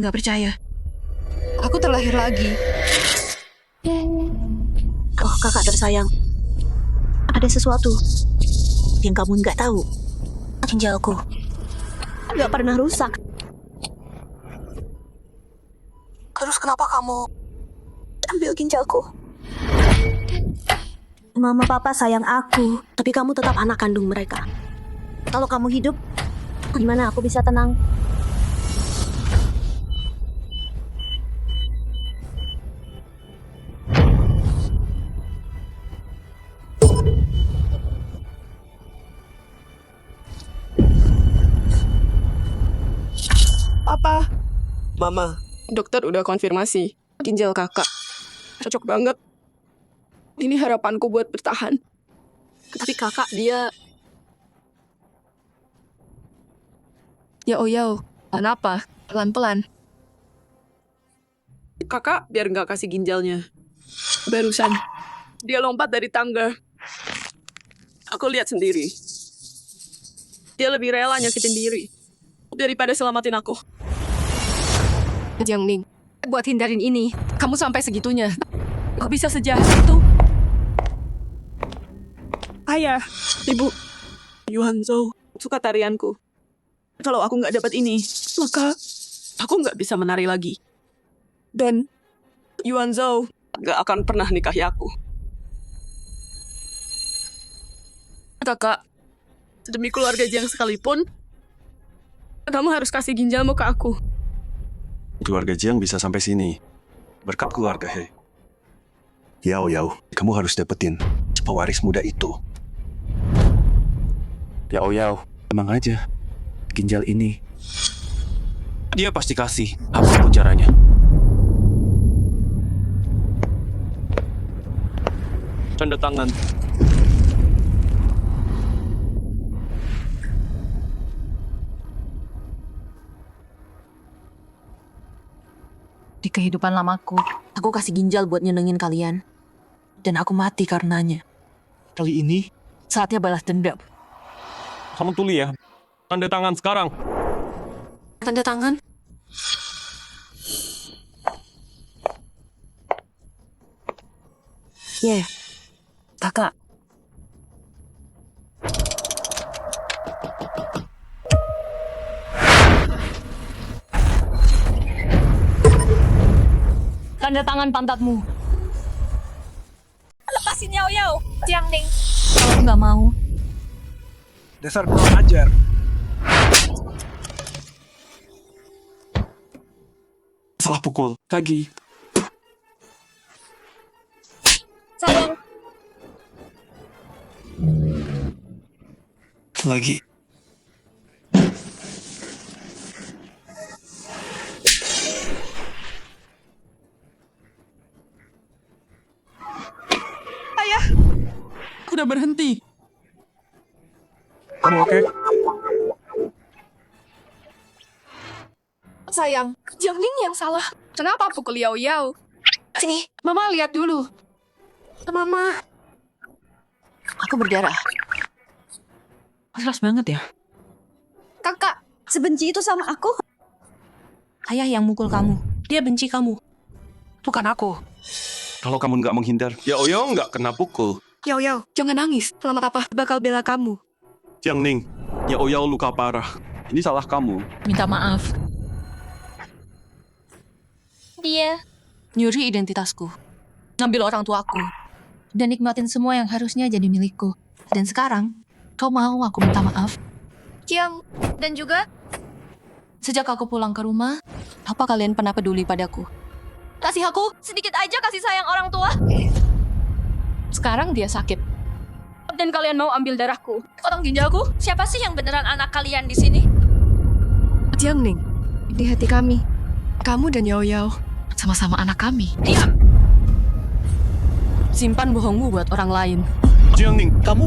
Nggak percaya. Aku terlahir lagi. Oh, kakak tersayang. Ada sesuatu yang kamu nggak tahu. Ginjalku nggak pernah rusak. Terus kenapa kamu ambil ginjalku? Mama papa sayang aku, tapi kamu tetap anak kandung mereka. Kalau kamu hidup, gimana aku bisa tenang? Apa? Mama, Dokter udah konfirmasi. Ginjal kakak. Cocok banget. Ini harapanku buat bertahan. Tapi kakak dia Yao, kenapa? Pelan-pelan. Kakak biar nggak kasih ginjalnya. Barusan, dia lompat dari tangga. Aku lihat sendiri. Dia lebih rela nyakitin diri daripada selamatin aku. Jiang Ning, buat hindarin ini, kamu sampai segitunya. Kok bisa sejahat itu? Ayah, Ibu, Yuan Zhou suka tarianku. Kalau aku nggak dapat ini, maka aku nggak bisa menari lagi. Dan Yuan Zhou nggak akan pernah nikahi aku. Kakak, demi keluarga Jiang sekalipun, kamu harus kasih ginjalmu ke aku. Keluarga Jiang bisa sampai sini berkat keluarga He. Yao, kamu harus dapetin pewaris muda itu. Yao, emang aja. Ginjal ini, dia pasti kasih apapun caranya. Tanda tangan. Di kehidupan lamaku, aku kasih ginjal buat nyenengin kalian. Dan aku mati karenanya. Kali ini, saatnya balas dendam. Kamu tuli ya. Tanda tangan sekarang. Tanda tangan? Kakak, tanda tangan pantatmu. Lepasin Yao, Jiang Ning. Kalau nggak mau, dasar kurang ajar. Salah pukul. lagi. Sayang, Lagi. Aku udah berhenti. Kamu oke? Sayang, Jiang Ning yang salah. Kenapa pukul Yao? Sini, Mama lihat dulu. Mama. Aku berdarah. jelas banget ya. kakak, sebenci itu sama aku? Ayah yang mukul kamu. Dia benci kamu. Bukan aku. Kalau kamu nggak menghindar, Yao nggak kena pukul. Yao, jangan nangis. Selamat apa? Bakal bela kamu. Jiang Ning, Yao luka parah. Ini salah kamu. Minta maaf. Dia Nyuri identitasku. Ngambil orang tuaku. Dan nikmatin semua yang harusnya jadi milikku. Dan sekarang, kau mau aku minta maaf? Jiang dan juga Sejak aku pulang ke rumah, apa kalian pernah peduli padaku? kasih aku sedikit aja kasih sayang orang tua. Sekarang dia sakit. Dan kalian mau ambil darahku, potong ginjalku? Siapa sih yang beneran anak kalian di sini? Jiang Ning, di hati kami, kamu dan Yao Sama-sama anak kami. Diam. Simpan bohongmu buat orang lain. Jiang Ning, kamu...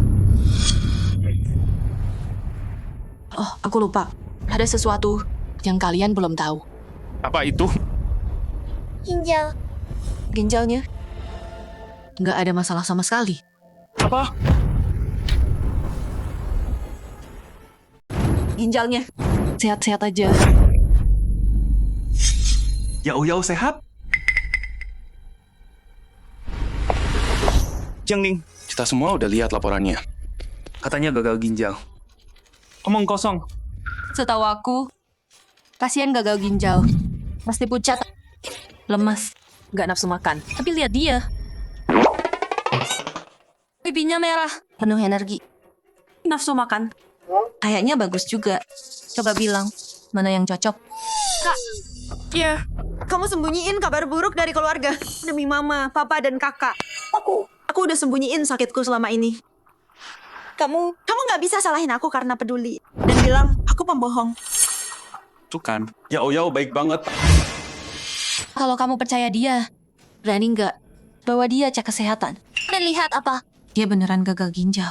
Oh, aku lupa. Ada sesuatu Yang kalian belum tahu. Apa itu? Ginjal. ginjalnya. Nggak ada masalah sama sekali. Apa? Ginjalnya. Sehat-sehat aja. Yao sehat? Jiang Ning, kita semua udah lihat laporannya. Katanya gagal ginjal. Omong kosong. Setahu aku, kasihan gagal ginjal. Pasti pucat, lemas, nggak nafsu makan. Tapi lihat dia. Pipinya merah, penuh energi. Nafsu makan. Kayaknya bagus juga. Coba bilang, mana yang cocok? Ya, kamu sembunyiin kabar buruk dari keluarga. Demi mama, papa, dan kakak. Aku udah sembunyiin sakitku selama ini. Kamu nggak bisa salahin aku karena peduli. Dan bilang, aku pembohong. Tuh kan. Yao baik banget. Kalau kamu percaya dia, berani nggak bawa dia cek kesehatan? Dan lihat apa? Dia beneran gagal ginjal.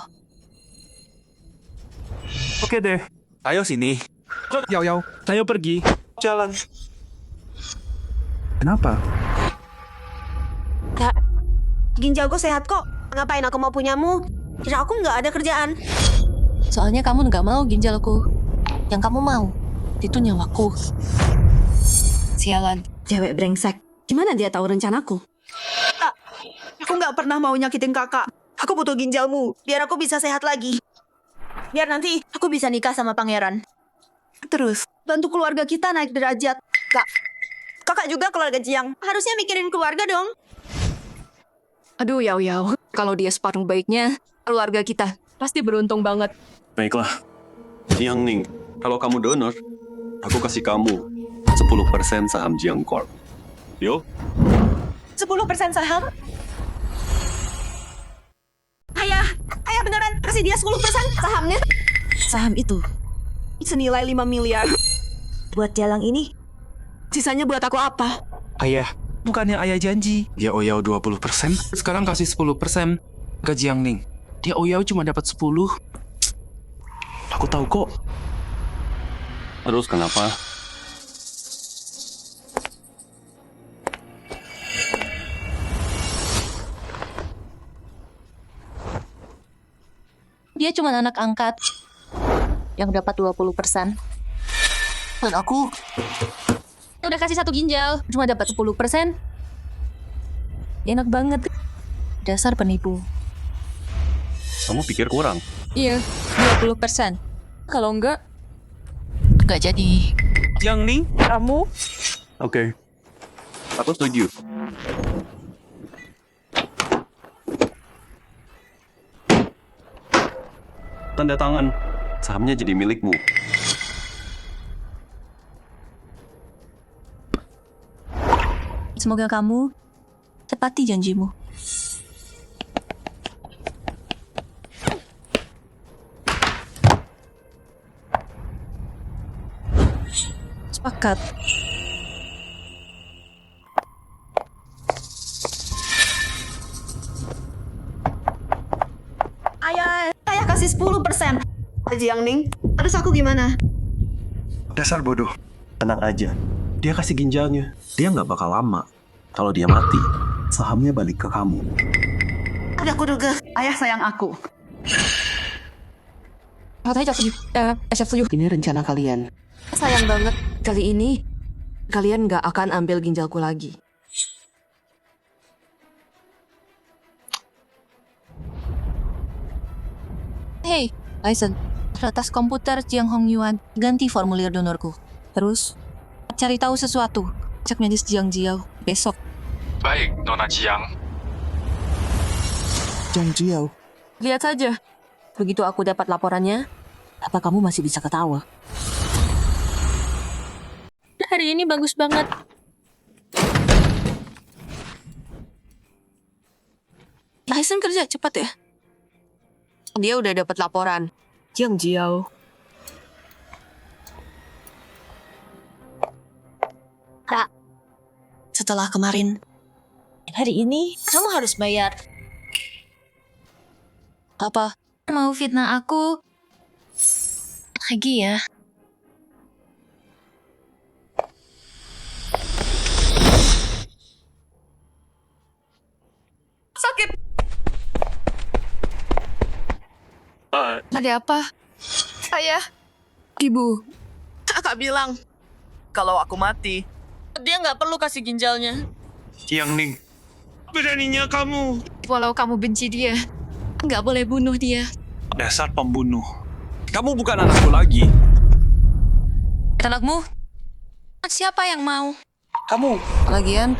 Oke deh. Ayo sini. Yao, Ayo pergi. jalan. Kenapa? Kak, ginjalku sehat kok. Ngapain aku mau punyamu? Kira aku nggak ada kerjaan. Soalnya kamu nggak mau ginjalku. Yang kamu mau, itu nyawaku. Sialan. Cewek brengsek. Gimana dia tahu rencanaku? Kak, aku nggak pernah mau nyakitin kakak. Aku butuh ginjalmu, biar aku bisa sehat lagi. Biar nanti aku bisa nikah sama pangeran. Terus, bantu keluarga kita naik derajat. Kak, kakak juga keluarga Jiang. Harusnya mikirin keluarga dong. Aduh, Yao. Kalau dia separuh baiknya, keluarga kita pasti beruntung banget. Baiklah. Jiang Ning, kalau kamu donor, aku kasih kamu 10% saham Jiang Corp. Yo, 10% saham? Ayah beneran kasih dia 10% sahamnya? Saham itu senilai 5 miliar. Buat jalang ini, sisanya buat aku apa? Ayah, bukannya ayah janji. Dia Oyao 20%, sekarang kasih 10% ke Jiang Ning. Dia Oyao cuma dapat 10. aku tahu kok. Terus kenapa? Dia cuma anak angkat yang dapat 20%. Dan aku udah kasih 1 ginjal, cuma dapat 10%. Enak banget. Dasar penipu. Kamu pikir kurang? Iya, 20%. Kalau enggak, Gak jadi. Jiang Ning, Kamu? Oke. Aku setuju. Tanda tangan. Sahamnya jadi milikmu. Semoga kamu tepati janjimu. Sepakat. Ayah kasih 10%. Jiang Ning, terus aku gimana? Dasar bodoh. Tenang aja. Dia kasih ginjalnya. Dia nggak bakal lama. Kalau dia mati, sahamnya balik ke kamu. Ada aku duga. Ayah sayang aku. Katanya siap setuju. Ini rencana kalian. Sayang banget. Kali ini, kalian gak akan ambil ginjalku lagi. Hey, License. Retas komputer Jiang Hongyuan, ganti formulir donorku. Terus, cari tahu sesuatu. Cek medis Jiang Jiao besok. baik, Nona Jiang. Jiang Jiao. Lihat saja. Begitu aku dapat laporannya, apa kamu masih bisa ketawa? Hari ini bagus banget. License kerja cepat ya. Dia udah dapat laporan. Jiang Jiao. Kak, setelah kemarin, hari ini kamu harus bayar. Apa? mau fitnah aku lagi ya? Sakit. Ada apa? Ayah, Ibu, kakak bilang kalau aku mati, Dia nggak perlu kasih ginjalnya. Jiang Ning, beraninya kamu. Walau kamu benci dia, nggak boleh bunuh dia. Dasar pembunuh. Kamu bukan anakku lagi. Anakmu? Siapa yang mau? Kamu. Lagian,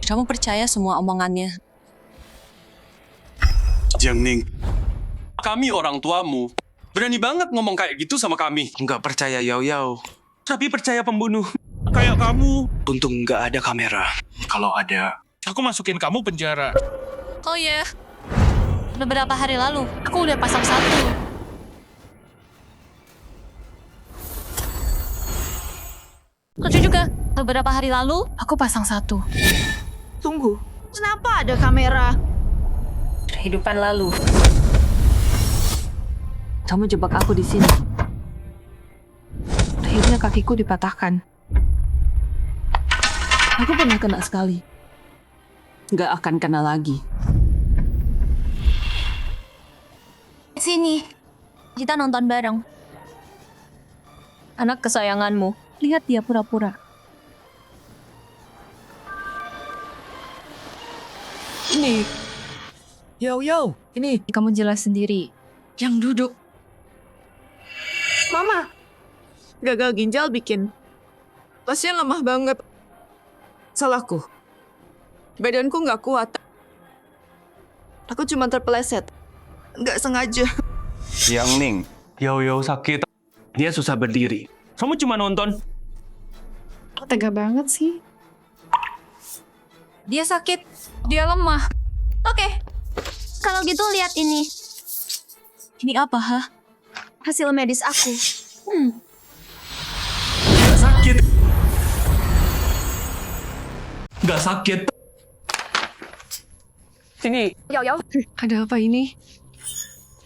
kamu percaya semua omongannya. Jiang Ning, kami orang tuamu. Berani banget ngomong kayak gitu sama kami. Nggak percaya Yao Yao. Tapi percaya pembunuh. Kayak kamu. Untung nggak ada kamera. Kalau ada, Aku masukin kamu penjara. Oh ya, beberapa hari lalu aku udah pasang satu. Lucu juga, beberapa hari lalu aku pasang satu. Tunggu, kenapa ada kamera? Kehidupan lalu. Kamu jebak aku di sini. Akhirnya kakiku dipatahkan. Aku pernah kena sekali. Nggak akan kena lagi. Sini. Kita nonton bareng. Anak kesayanganmu. Lihat dia pura-pura. Ini. Yao Yao, ini. Kamu jelas sendiri. Yang duduk. Mama. Gagal ginjal bikin pasien lemah banget. Salahku. Badanku nggak kuat. Aku cuma terpeleset. Nggak sengaja. Jiang Ning, Yao Yao sakit. Dia susah berdiri. Kamu cuma nonton. Tega banget sih. Dia sakit. Dia lemah. Oke. Kalau gitu lihat ini. Ini apa, ha? Hasil medis aku. Gak sakit. Gak sakit. Sini. Yao Yao, Ada apa ini?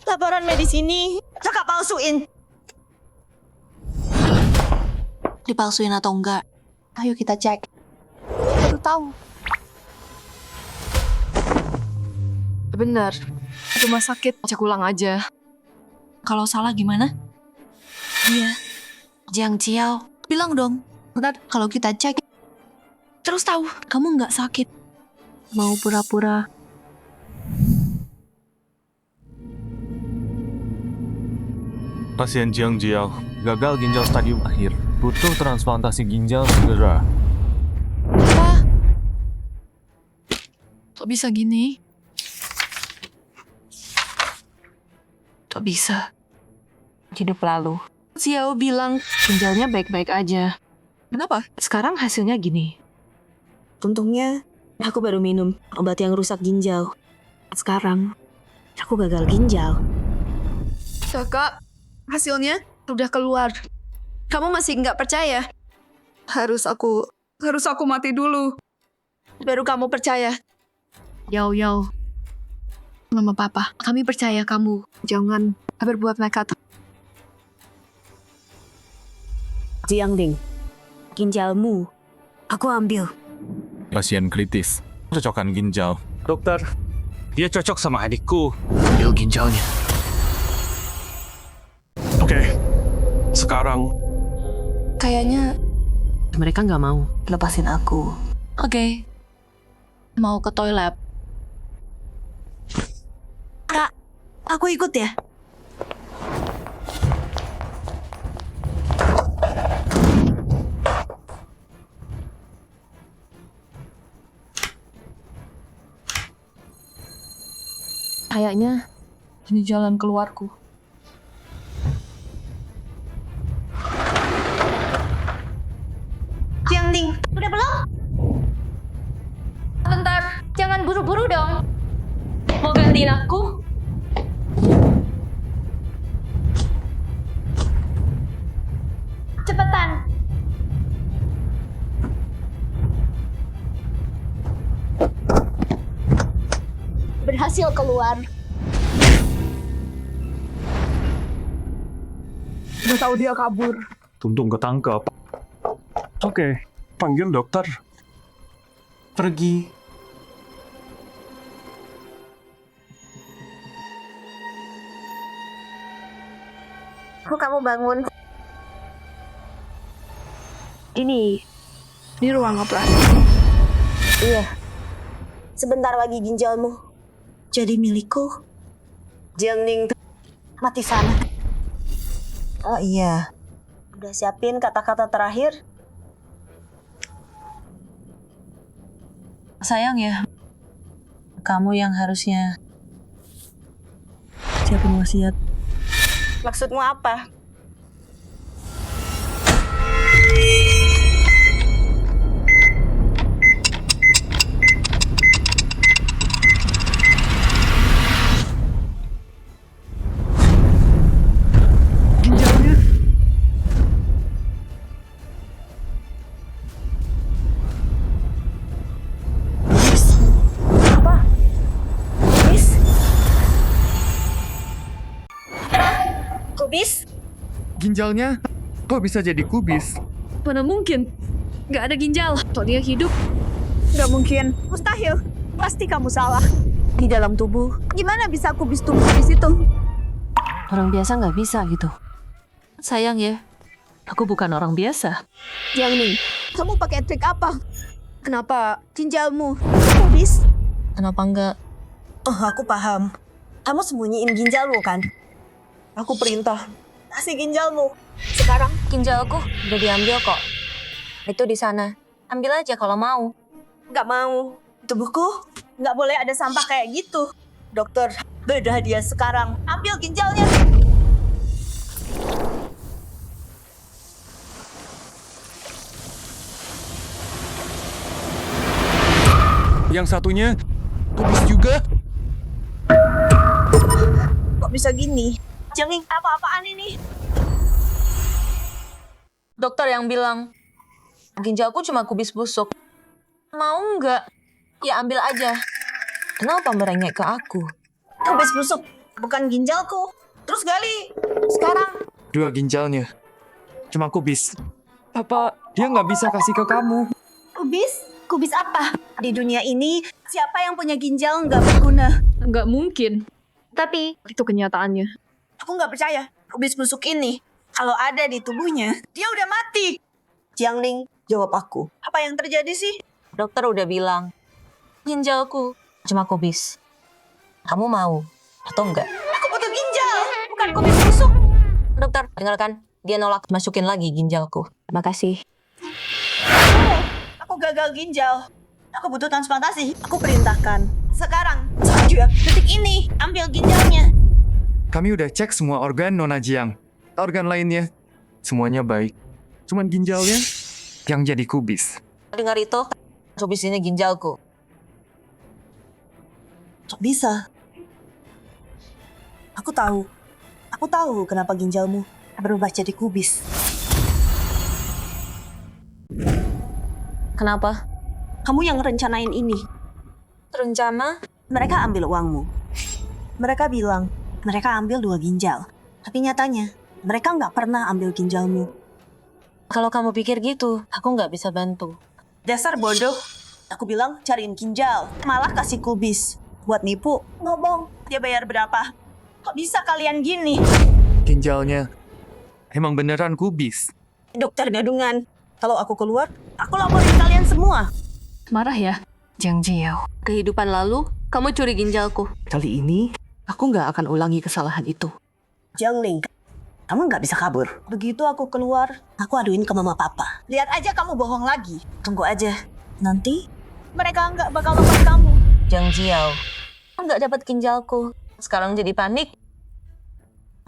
Laporan medis ini kakak palsuin. Dipalsuin atau enggak? Ayo kita cek. Baru tahu. Benar. Rumah sakit. Cek ulang aja. Kalau salah gimana? Iya. Jiang Jiao, bilang dong. Ntar kalau kita cek, terus tahu kamu nggak sakit. Mau pura-pura. Pasien Jiang Jiao gagal ginjal stadium akhir. Butuh transplantasi ginjal segera. Kok bisa gini? Kok bisa? Hidup lalu. Xiao bilang ginjalnya baik-baik aja. Kenapa? Sekarang hasilnya gini. Untungnya aku baru minum obat yang rusak ginjal. Sekarang aku gagal ginjal. Kakak, hasilnya udah keluar. Kamu masih nggak percaya? Harus aku mati dulu. Baru kamu percaya. Yao Yao. Mama Papa, kami percaya kamu. Jangan berbuat nekat. Jiang Ning, ginjalmu aku ambil. Pasien kritis. Cocokkan ginjal. Dokter, dia cocok sama adikku. Ambil ginjalnya. Oke, sekarang Kayaknya mereka nggak mau lepasin aku. Oke. Mau ke toilet. Kak, aku ikut ya. Kayaknya ini jalan keluarku. Jiang Ning, udah belum? bentar, jangan buru-buru dong. Mau gantiin aku? Cepetan. Berhasil keluar. Udah tahu dia kabur. untung ketangkap. Oke, panggil dokter. Pergi. Kok kamu bangun? Ini di ruang operasi. Iya. Sebentar lagi ginjalmu jadi milikku. Jiangning mati sana. Oh iya. Udah siapin kata-kata terakhir? Sayang ya, kamu yang harusnya siapin wasiat. Maksudmu apa? Ginjalnya. Apa? Kubis? Kubis? Ginjalnya kok bisa jadi kubis? Mana mungkin? Gak ada ginjal. Kalau dia hidup, Gak mungkin. Mustahil. Pasti kamu salah. Di dalam tubuh. Gimana bisa kubis tumbuh di situ? Orang biasa nggak bisa gitu. Sayang ya, aku bukan orang biasa. Jiangning, kamu pakai trik apa? Kenapa ginjalmu kubis? Kenapa enggak? Oh, aku paham. Kamu sembunyiin ginjalmu kan? Aku perintah. Kasih ginjalmu. Sekarang ginjalku udah diambil kok. Itu di sana. Ambil aja kalau mau. Nggak mau. Tubuhku nggak boleh ada sampah kayak gitu. Dokter, bedah dia sekarang. Ambil ginjalnya. Yang satunya kubis juga. Kok bisa gini? Jiangning, apa-apaan ini? Dokter yang bilang, ginjalku cuma kubis busuk. Mau nggak? Ya ambil aja. Kenapa merengek ke aku? Kubis busuk, bukan ginjalku. Terus gali. Sekarang. 2 ginjalnya. Cuma kubis. Apa dia nggak bisa kasih ke kamu? Kubis? Kubis apa? Di dunia ini, siapa yang punya ginjal nggak berguna? nggak mungkin. Tapi, Itu kenyataannya. aku nggak percaya. Kubis busuk ini, kalau ada di tubuhnya, dia udah mati. Jiangling, jawab aku. Apa yang terjadi sih? Dokter udah bilang, ginjalku cuma kubis. Kamu mau atau enggak? Aku butuh ginjal, bukan kubis busuk. Dokter, dengarkan. Dia nolak masukin lagi ginjalku. Makasih. Aku gagal ginjal. Aku butuh transplantasi. Aku perintahkan. Sekarang, juga detik ini, ambil ginjalnya. Kami udah cek semua organ Nona Jiang. Organ lainnya semuanya baik. Cuman ginjalnya yang jadi kubis. Dengar itu, kubis ini ginjalku. Kok bisa? Aku tahu. Aku tahu kenapa ginjalmu berubah jadi kubis. Kenapa? Kamu yang rencanain ini. Rencana? Mereka ambil uangmu. Mereka bilang, mereka ambil 2 ginjal. Tapi nyatanya, mereka nggak pernah ambil ginjalmu. Kalau kamu pikir gitu, aku nggak bisa bantu. Dasar bodoh. Aku bilang cariin ginjal, malah kasih kubis. Buat nipu, ngomong. Dia bayar berapa? Kok bisa kalian gini? Ginjalnya emang beneran kubis. Dokter gadungan. Kalau aku keluar, aku laporin kalian semua. Marah ya? Jiang Jiao. Kehidupan lalu, kamu curi ginjalku. Kali ini, aku nggak akan ulangi kesalahan itu. Jiangling, kamu nggak bisa kabur. Begitu aku keluar, aku aduin ke mama papa. Lihat aja kamu bohong lagi. Tunggu aja. Nanti, mereka nggak bakal lepas kamu. Jiang Jiao, nggak dapat ginjalku. Sekarang jadi panik.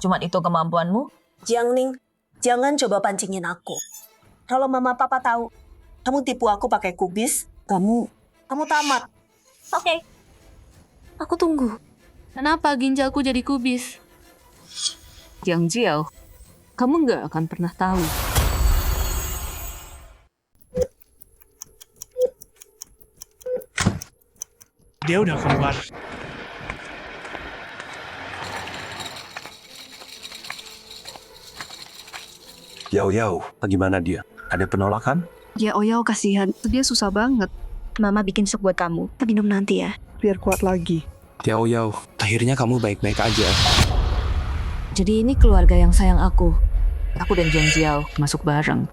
Cuma itu kemampuanmu? Jiangling, jangan coba pancingin aku. Kalau mama papa tahu, kamu tipu aku pakai kubis, kamu tamat. Oke. Aku tunggu. Kenapa ginjalku jadi kubis? Jiang Jiao, kamu nggak akan pernah tahu. Dia udah keluar. Yao Yao, gimana dia? Ada penolakan? Ya Oyao kasihan, dia susah banget. Mama bikin sup buat kamu. Kita minum nanti ya. Biar kuat lagi. Yao Yao, akhirnya kamu baik-baik aja. Jadi ini keluarga yang sayang aku. Aku dan Jiang Jiao masuk bareng.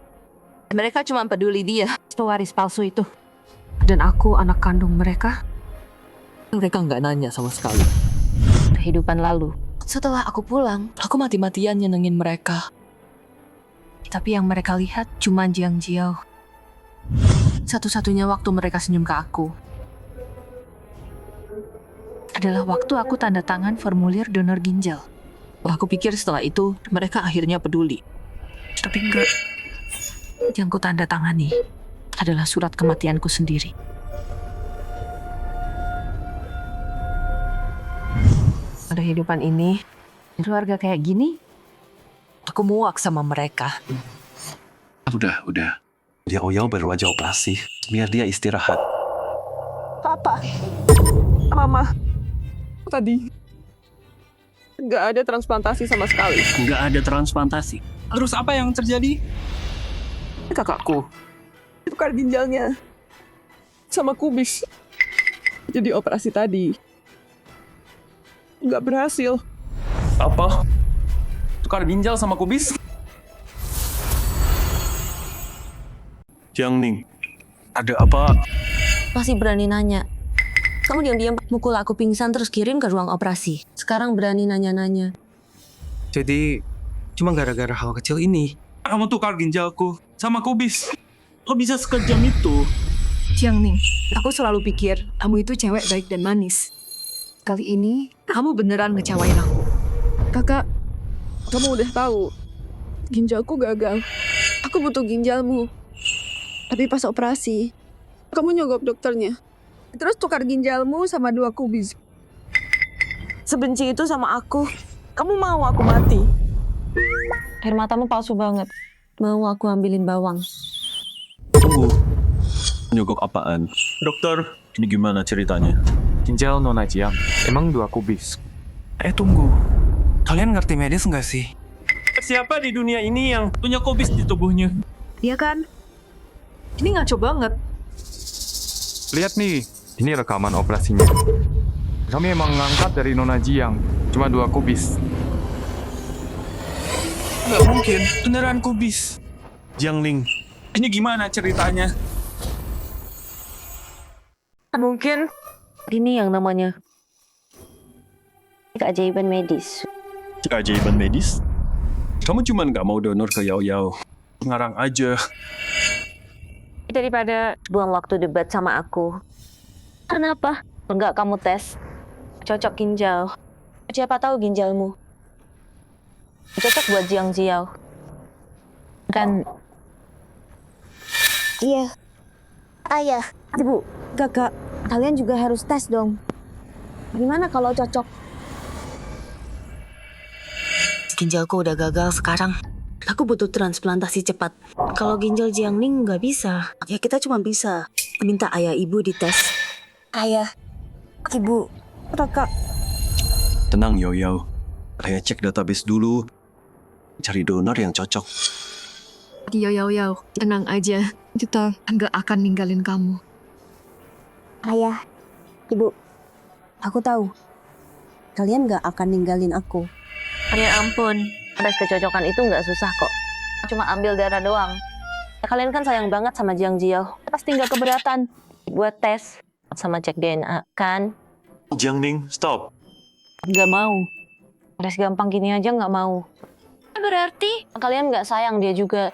Mereka cuma peduli dia, pewaris palsu itu. Dan aku anak kandung mereka. Mereka nggak nanya sama sekali. Kehidupan lalu. Setelah aku pulang, aku mati-matian nyenengin mereka. Tapi yang mereka lihat cuma Jiang Jiao. Satu-satunya waktu mereka senyum ke aku adalah waktu aku tanda tangan formulir donor ginjal. Aku pikir setelah itu mereka akhirnya peduli. Tapi enggak. Yang ku tanda tangani adalah surat kematianku sendiri. Pada kehidupan ini, keluarga kayak gini, aku muak sama mereka. Udah. Dia Oyao baru aja operasi. Biar dia istirahat. Papa. Mama. Tadi. Nggak ada transplantasi sama sekali. Nggak ada transplantasi. Terus apa yang terjadi? Kakakku. Tukar ginjalnya. Sama kubis. Jadi operasi tadi. Nggak berhasil. Apa? Tukar ginjal sama kubis? Jiang Ning, ada apa? Masih berani nanya. Kamu diam-diam mukul aku pingsan terus kirim ke ruang operasi. Sekarang berani nanya-nanya. Jadi, cuma gara-gara hal kecil ini. Kamu tukar ginjalku sama kubis. Kok bisa sekejam itu? Jiang Ning, aku selalu pikir kamu itu cewek baik dan manis. Kali ini, kamu beneran ngecewain aku. Kakak, kamu udah tahu. Ginjalku gagal. Aku butuh ginjalmu. Tapi pas operasi, kamu nyogok dokternya. Terus tukar ginjalmu sama 2 kubis. Sebenci itu sama aku. Kamu mau aku mati? Air matamu palsu banget. Mau aku ambilin bawang? Tunggu. Nyogok apaan? Dokter, ini gimana ceritanya? Ginjal Nona Jiang, emang 2 kubis. Tunggu. Kalian ngerti medis nggak sih? Siapa di dunia ini yang punya kubis di tubuhnya? Iya kan? Ini ngaco banget. Lihat nih, ini rekaman operasinya. Kami emang ngangkat dari Nona Jiang, cuma 2 kubis. Nggak mungkin, beneran kubis. Jiang Ning, Ini gimana ceritanya? Mungkin ini yang namanya keajaiban medis. keajaiban medis? Kamu cuma nggak mau donor ke Yao Yao. Ngarang aja. Daripada buang waktu debat sama aku. Kenapa? Enggak kamu tes. Cocok ginjal. Siapa tahu ginjalmu cocok buat Jiang Jiao. Kan. Iya. Ayah. Ibu. Kakak. Kalian juga harus tes dong. Gimana kalau cocok? Ginjalku udah gagal sekarang. Aku butuh transplantasi cepat. Kalau ginjal Jiang Ning nggak bisa, ya kita cuma bisa minta ayah ibu dites. Ayah, ibu, kakak. Tenang Yao Yao. Saya cek database dulu. Cari donor yang cocok. Yao, tenang aja. Kita nggak akan ninggalin kamu. Ayah, ibu, aku tahu. Kalian nggak akan ninggalin aku. Ya ampun, tes kecocokan itu nggak susah kok. Cuma ambil darah doang. Kalian kan sayang banget sama Jiang Jiao. Pasti nggak keberatan buat tes sama cek DNA, kan? Jiang Ning, stop. Nggak mau. Tes gampang gini aja nggak mau. Berarti Kalian nggak sayang dia juga.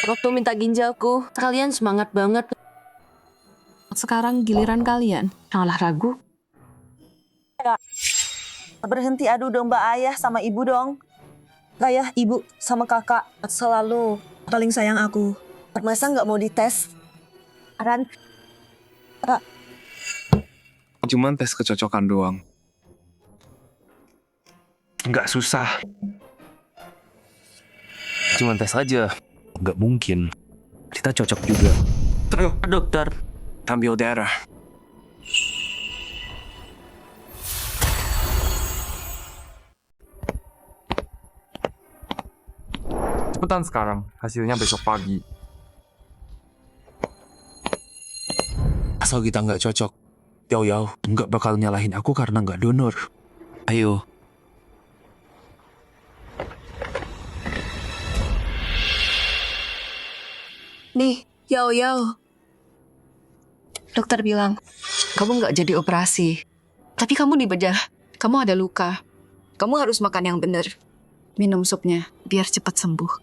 Waktu minta ginjalku, kalian semangat banget. Sekarang giliran kalian. Janganlah ragu. Berhenti adu domba ayah sama ibu dong. Ayah, ibu, sama kakak selalu paling sayang aku. Masa nggak mau dites? Ran, Cuman tes kecocokan doang. Nggak susah. Cuma tes aja. Nggak mungkin. Kita cocok juga. Ayo, dokter. Ambil darah. Cepetan sekarang, hasilnya besok pagi. Asal kita nggak cocok, Yao Yao nggak bakal nyalahin aku karena nggak donor. Ayo. Nih, Yao Yao. Dokter bilang, kamu nggak jadi operasi. Tapi kamu dibedah. Kamu ada luka. Kamu harus makan yang benar. Minum supnya, biar cepat sembuh.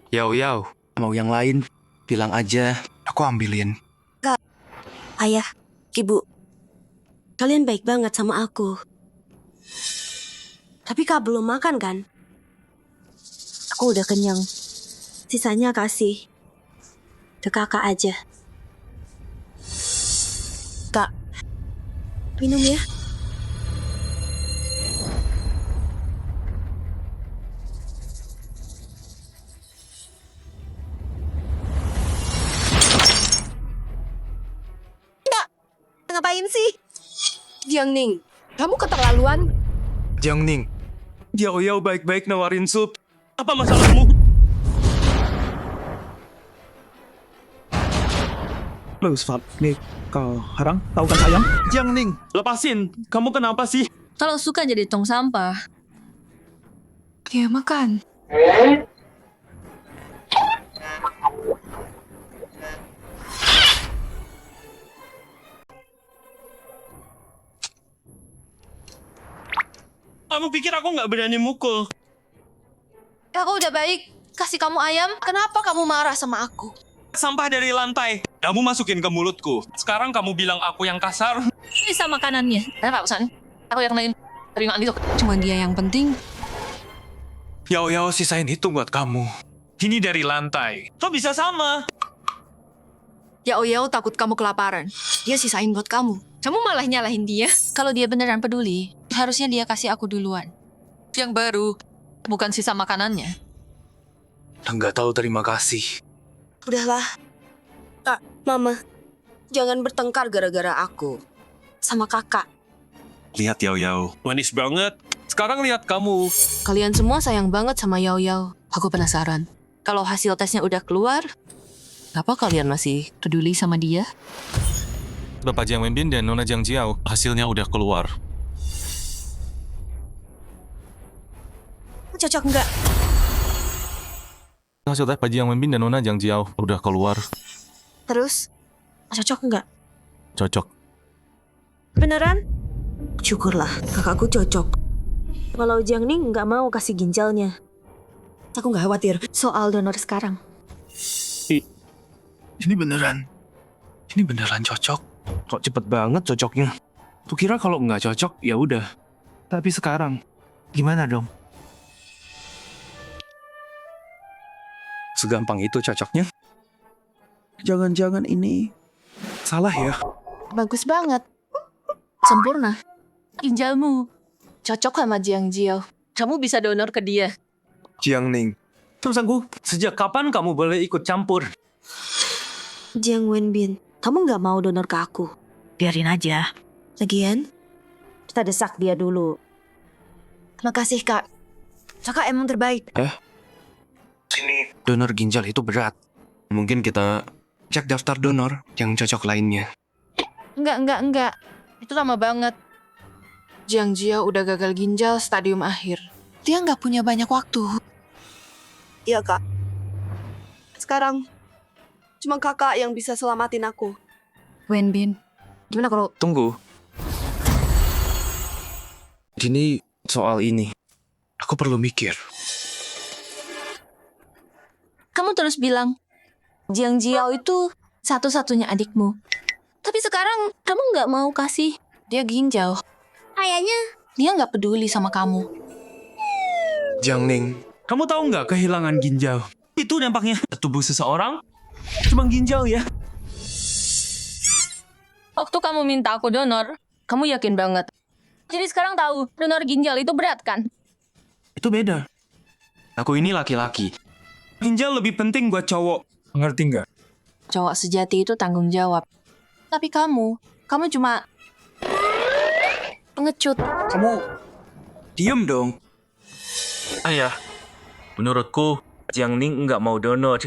Yao Yao, mau yang lain? Bilang aja, aku ambilin. Ayah, Ibu, kalian baik banget sama aku. Tapi Kak belum makan kan? Aku udah kenyang. Sisanya kasih ke Kakak aja. Kak, minum ya. Ngapain sih? Jiang Ning, kamu keterlaluan. Jiang Ning, Yao Yao baik-baik nawarin sup. Apa masalahmu? Terus, Fab. Nih, kau harang, tahu kan sayang? Jiang Ning, lepasin. Kamu kenapa sih? Kalau suka jadi tong sampah. Ya, makan. Kamu pikir aku nggak berani mukul? Aku udah baik. Kasih kamu ayam, kenapa kamu marah sama aku? Sampah dari lantai. Kamu masukin ke mulutku. Sekarang kamu bilang aku yang kasar. Sisa makanannya. Kenapa urusan? Aku yang lain. Terima itu. Cuma dia yang penting. Yao Yao sisain itu buat kamu. Ini dari lantai. Kok bisa sama? Yao Yao takut kamu kelaparan. Dia sisain buat kamu. Kamu malah nyalahin dia. Kalau dia beneran peduli, harusnya dia kasih aku duluan. Yang baru, bukan sisa makanannya. Nggak tahu terima kasih. Udahlah. Kak, Mama, jangan bertengkar gara-gara aku. Sama Kakak. Lihat Yao Yao. Manis banget. Sekarang lihat kamu. Kalian semua sayang banget sama Yao Yao. Aku penasaran. Kalau hasil tesnya udah keluar, kenapa kalian masih peduli sama dia? Bapak Jiang Wenbin dan Nona Jiang Jiao, hasilnya udah keluar. Cocok nggak? Hasil tes Pak Jiang Wenbin dan Nona Jiang Jiao udah keluar. Terus, cocok nggak? Cocok. Beneran? Syukurlah, kakakku cocok. Kalau Jiang Ning nggak mau kasih ginjalnya, aku nggak khawatir soal donor sekarang. Ini beneran cocok. Kok cepet banget cocoknya? Tuh kira kalau nggak cocok, ya udah. Tapi sekarang, Gimana dong? segampang itu cocoknya. Jangan-jangan ini salah ya? Bagus banget. Sempurna. Ginjalmu cocok sama Jiang Jiao. Kamu bisa donor ke dia. Jiang Ning, Terusangku, sejak kapan kamu boleh ikut campur? Jiang Wenbin, kamu nggak mau donor ke aku? Biarin aja. Lagian, kita desak dia dulu. Makasih, Kak. Kakak emang terbaik. donor ginjal itu berat. Mungkin kita cek daftar donor yang cocok lainnya. Enggak. Itu lama banget. Jiang Jiao udah gagal ginjal stadium akhir. Dia nggak punya banyak waktu. Iya, Kak. Sekarang, cuma Kakak yang bisa selamatin aku. Wenbin, gimana kalau Tunggu. Ini soal ini. Aku perlu mikir. kamu terus bilang Jiang Jiao itu satu-satunya adikmu. Tapi sekarang kamu nggak mau kasih dia ginjal. Kayaknya dia nggak peduli sama kamu. Jiang Ning, Kamu tahu nggak kehilangan ginjal? Itu dampaknya tubuh seseorang. Cuma ginjal ya. Waktu kamu minta aku donor, kamu yakin banget. Jadi sekarang tahu, donor ginjal itu berat kan? Itu beda. Aku ini laki-laki. Ginjal lebih penting buat cowok. Ngerti nggak? Cowok sejati itu tanggung jawab. Tapi kamu cuma pengecut. kamu diem dong. Ayah, menurutku Jiang Ning nggak mau donor.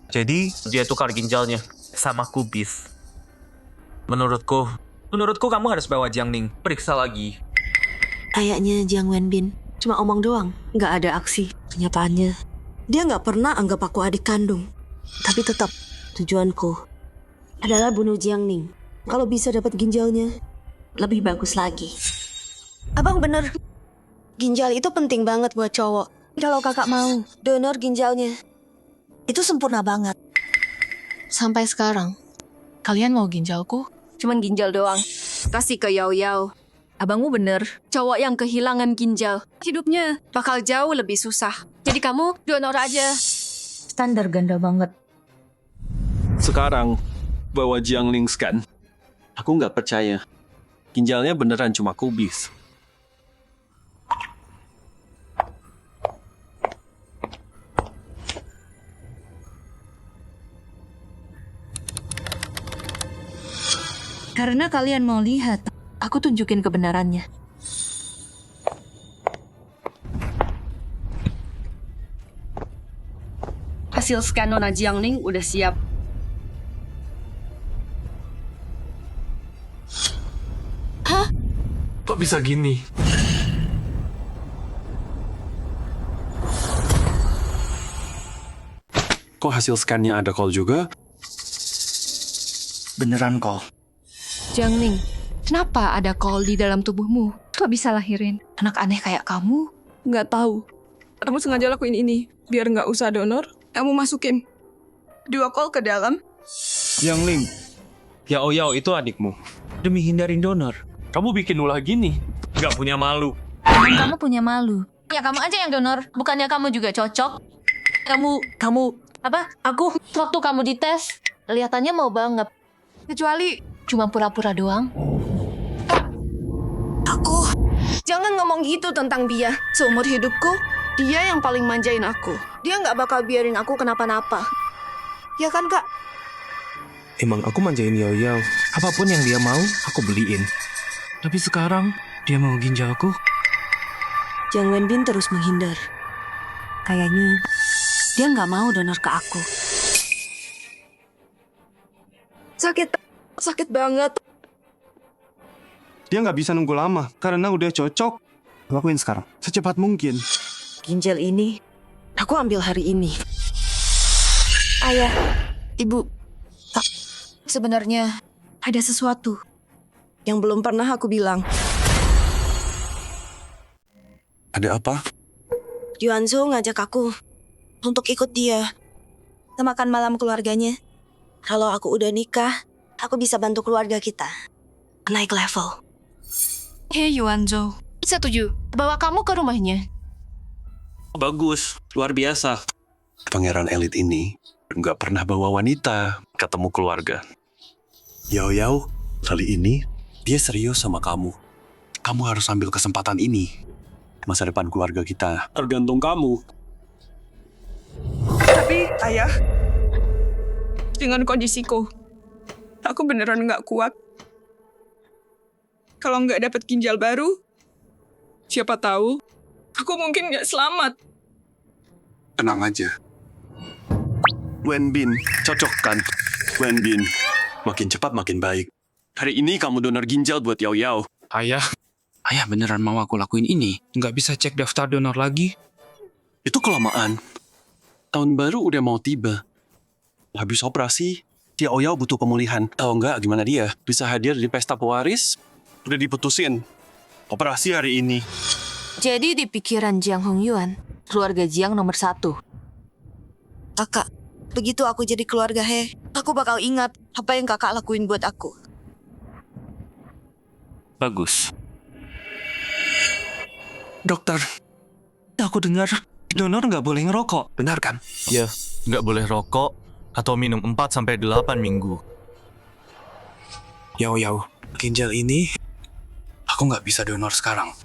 Jadi dia tukar ginjalnya sama kubis. Menurutku kamu harus bawa Jiang Ning periksa lagi. Kayaknya Jiang Wenbin cuma omong doang, nggak ada aksi. Kenyataannya, dia nggak pernah anggap aku adik kandung. Tapi tetap, Tujuanku adalah bunuh Jiang Ning. Kalau bisa dapat ginjalnya, lebih bagus lagi. Abang bener, ginjal itu penting banget buat cowok. Kalau kakak mau donor ginjalnya, itu sempurna banget. Sampai sekarang, kalian mau ginjalku? Cuman ginjal doang. Kasih ke Yao Yao. Abangmu bener, cowok yang kehilangan ginjal, hidupnya bakal jauh lebih susah. Jadi kamu donor aja. Standar ganda banget. Sekarang, bawa Jiang Ling scan. Aku nggak percaya. Ginjalnya beneran cuma kubis. Karena kalian mau lihat, aku tunjukin kebenarannya. Hasil scan Nona Jiang Ning udah siap. Kok bisa gini? Kok hasil scannya ada call juga? Beneran call. Jiang Ning, kenapa ada call di dalam tubuhmu? Kok bisa lahirin anak aneh kayak kamu? Nggak tahu. Kamu sengaja lakuin ini biar nggak usah donor. Kamu masukin 2 call ke dalam. Jiang Ling, Yao Yao itu adikmu. Demi hindarin donor. Kamu bikin ulah gini. Nggak punya malu. Kamu punya malu. Ya kamu aja yang donor. Bukannya kamu juga cocok. Kamu apa? Waktu kamu dites, kelihatannya mau banget. Kecuali Cuma pura-pura doang. Jangan ngomong gitu tentang dia. Seumur hidupku, dia yang paling manjain aku. Dia nggak bakal biarin aku kenapa-napa. Ya kan, Kak? Emang aku manjain Yao Yao. Apapun yang dia mau, aku beliin. Tapi sekarang, dia mau ginjalku. Jiang Wenbin terus menghindar. Kayaknya dia nggak mau donor ke aku. Sakit banget. dia nggak bisa nunggu lama karena udah cocok. Lakuin sekarang, secepat mungkin. Ginjal ini aku ambil hari ini. Ayah, Ibu, sebenarnya ada sesuatu Yang belum pernah aku bilang. Ada apa? Yuanzhou ngajak aku untuk ikut dia ke makan malam keluarganya. Kalau aku udah nikah, aku bisa bantu keluarga kita naik level. Hei Yuanzhou, setuju. Bawa kamu ke rumahnya. Bagus, luar biasa. Pangeran elit ini nggak pernah bawa wanita ketemu keluarga. Yao Yao, kali ini dia serius sama kamu. Kamu harus ambil kesempatan ini. Masa depan keluarga kita tergantung kamu. Tapi, Ayah, dengan kondisiku, aku beneran nggak kuat. Kalau nggak dapat ginjal baru, siapa tahu aku mungkin nggak selamat. Tenang aja. Wenbin, cocok kan? Wenbin, makin cepat makin baik. Hari ini kamu donor ginjal buat Yao Yao. Ayah beneran mau aku lakuin ini? Nggak bisa cek daftar donor lagi? Itu kelamaan. Tahun baru udah mau tiba. Habis operasi, Yao Yao butuh pemulihan. Tahu nggak gimana dia? Bisa hadir di pesta pewaris? Udah diputusin. Operasi hari ini. Jadi di pikiran Jiang Hongyuan, keluarga Jiang nomor 1. Kakak, begitu aku jadi keluarga He, aku bakal ingat apa yang kakak lakuin buat aku. Bagus. Dokter, aku dengar donor nggak boleh ngerokok. Benar kan? Ya, nggak boleh rokok atau minum 4-8 minggu. Yao Yao, ginjal ini aku nggak bisa donor sekarang.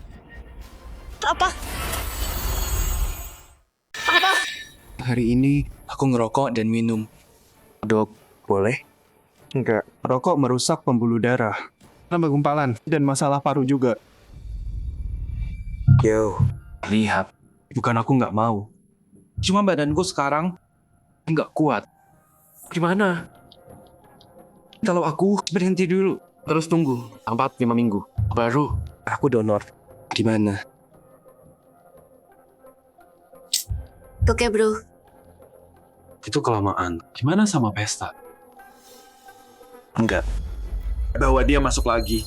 Apa? Hari ini aku ngerokok dan minum. Dok, boleh? Enggak, rokok merusak pembuluh darah, nambah gumpalan, dan masalah paru juga. Yo, lihat. Bukan aku nggak mau. Cuma badanku sekarang nggak kuat. Gimana? Kalau aku berhenti dulu, terus tunggu 4-5 minggu, baru aku donor. Gimana? Oke bro. Itu kelamaan. Gimana sama pesta? Enggak. Bawa dia masuk lagi.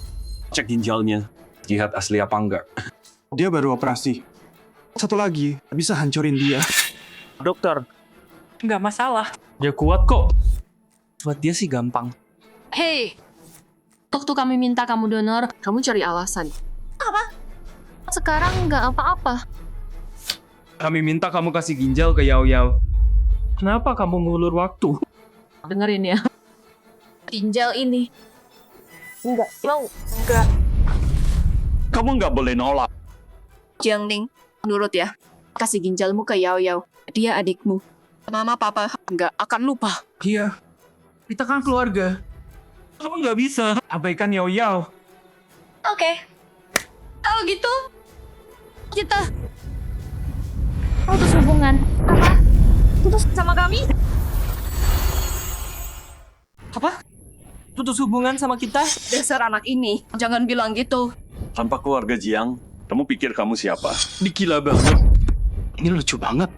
Cek ginjalnya. Jihad asli apa enggak? Dia baru operasi. Satu lagi, bisa hancurin dia. Dokter, Nggak masalah. Dia kuat kok. Buat dia sih gampang. Hei, waktu kami minta kamu donor, kamu cari alasan. Sekarang nggak apa-apa. Kami minta kamu kasih ginjal ke Yao Yao. Kenapa kamu ngulur waktu? Dengerin ya. Ginjal ini. Nggak mau. Kamu nggak boleh nolak. Jiang Ning, nurut ya. Kasih ginjalmu ke Yao Yao. Dia adikmu. Mama papa nggak akan lupa. Iya. Kita kan keluarga. Kamu nggak bisa abaikan Yao Yao. Oke. Kalau gitu, kita Putus hubungan. Apa? putus sama kami. Apa? Putus hubungan sama kita? Dasar anak ini, jangan bilang gitu. Tanpa keluarga Jiang, kamu pikir kamu siapa? Dikila banget. Ini lucu banget.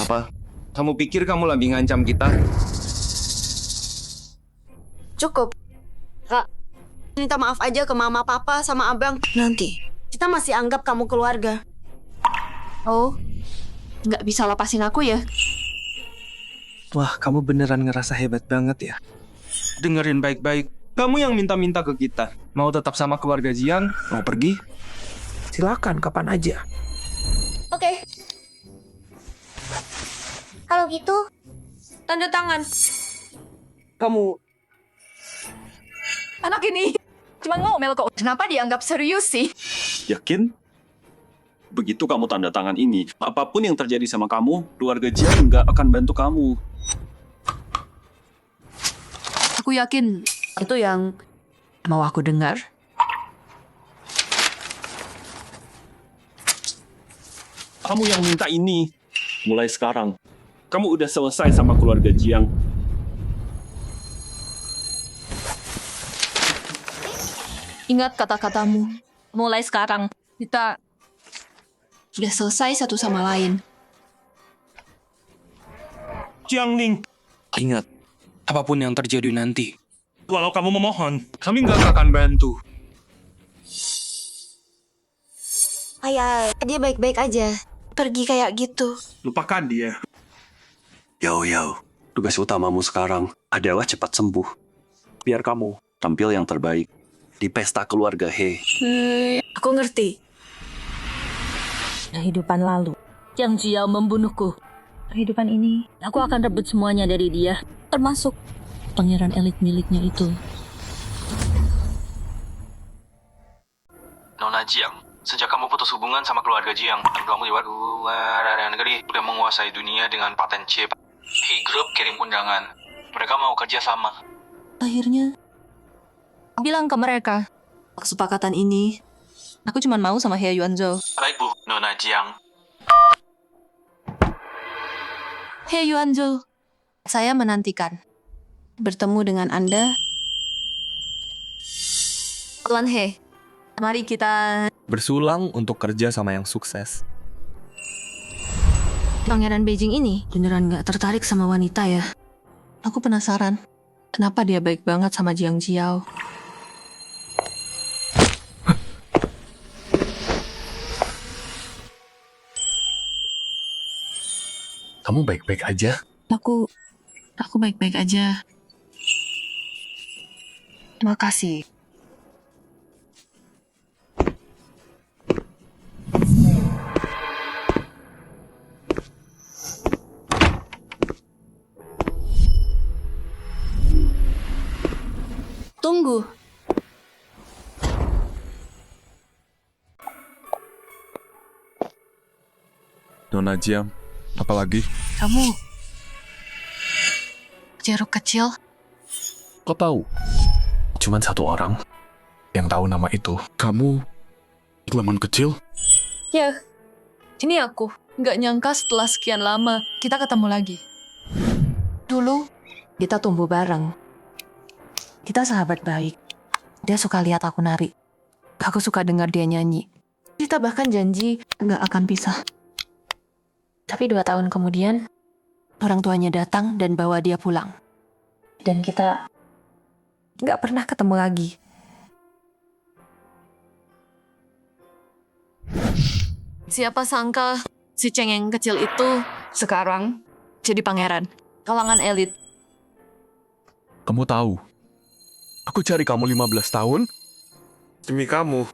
Apa? Kamu pikir kamu lagi ngancam kita? Cukup. Kak, minta maaf aja ke mama, papa, sama abang. Nanti, kita masih anggap kamu keluarga. Oh, nggak bisa lepasin aku ya? Wah, kamu beneran ngerasa hebat banget ya. Dengerin baik-baik. Kamu yang minta-minta ke kita. Mau tetap sama keluarga Jiang? Mau pergi? Silakan, kapan aja. Oke. Kalau gitu, Tanda tangan. Kamu Anak ini cuma ngomel kok. Kenapa dianggap serius sih? Yakin? Begitu kamu tanda tangan ini, apapun yang terjadi sama kamu, keluarga Jiang nggak akan bantu kamu. Aku yakin itu yang mau aku dengar. Kamu yang minta ini. Mulai sekarang, kamu udah selesai sama keluarga Jiang. Ingat kata-katamu. Mulai sekarang, kita sudah selesai satu sama lain. Jiang Ning, ingat, apapun yang terjadi nanti, walau kamu memohon, kami nggak akan bantu. Ayah, dia baik-baik aja. Pergi kayak gitu. Lupakan dia. Yao Yao, tugas utamamu sekarang adalah cepat sembuh. Biar kamu tampil yang terbaik di pesta keluarga He. Aku ngerti. kehidupan lalu. Yang Jiao membunuhku. Kehidupan ini, aku akan rebut semuanya dari dia. Termasuk pangeran elit miliknya itu. Nona Jiang, sejak kamu putus hubungan sama keluarga Jiang, dan kamu di luar area negeri, udah menguasai dunia dengan paten chip. He Group kirim undangan. Mereka mau kerja sama. Akhirnya, bilang ke mereka, kesepakatan ini, aku cuma mau sama He Yuanzhou. Baik Bu, Nona Jiang. He Yuanzhou, saya menantikan bertemu dengan Anda. Tuan He, mari kita... Bersulang untuk kerja sama yang sukses. Pangeran Beijing ini beneran gak tertarik sama wanita ya? Aku penasaran, kenapa dia baik banget sama Jiang Jiao? Kamu baik-baik aja? Aku baik-baik aja. Makasih. Tunggu. Nona Jiang, apalagi? Kamu jeruk kecil? Kok tahu? Cuman satu orang yang tahu nama itu. Kamu lemon kecil? Ya, ini aku. Nggak nyangka setelah sekian lama kita ketemu lagi. Dulu kita tumbuh bareng. Kita sahabat baik. Dia suka lihat aku nari. Aku suka dengar dia nyanyi. Kita bahkan janji nggak akan pisah. Tapi 2 tahun kemudian, orang tuanya datang dan bawa dia pulang. Dan kita nggak pernah ketemu lagi. Siapa sangka si cengeng kecil itu sekarang jadi pangeran. Kalangan elit. Kamu tahu, aku cari kamu 15 tahun. Demi kamu.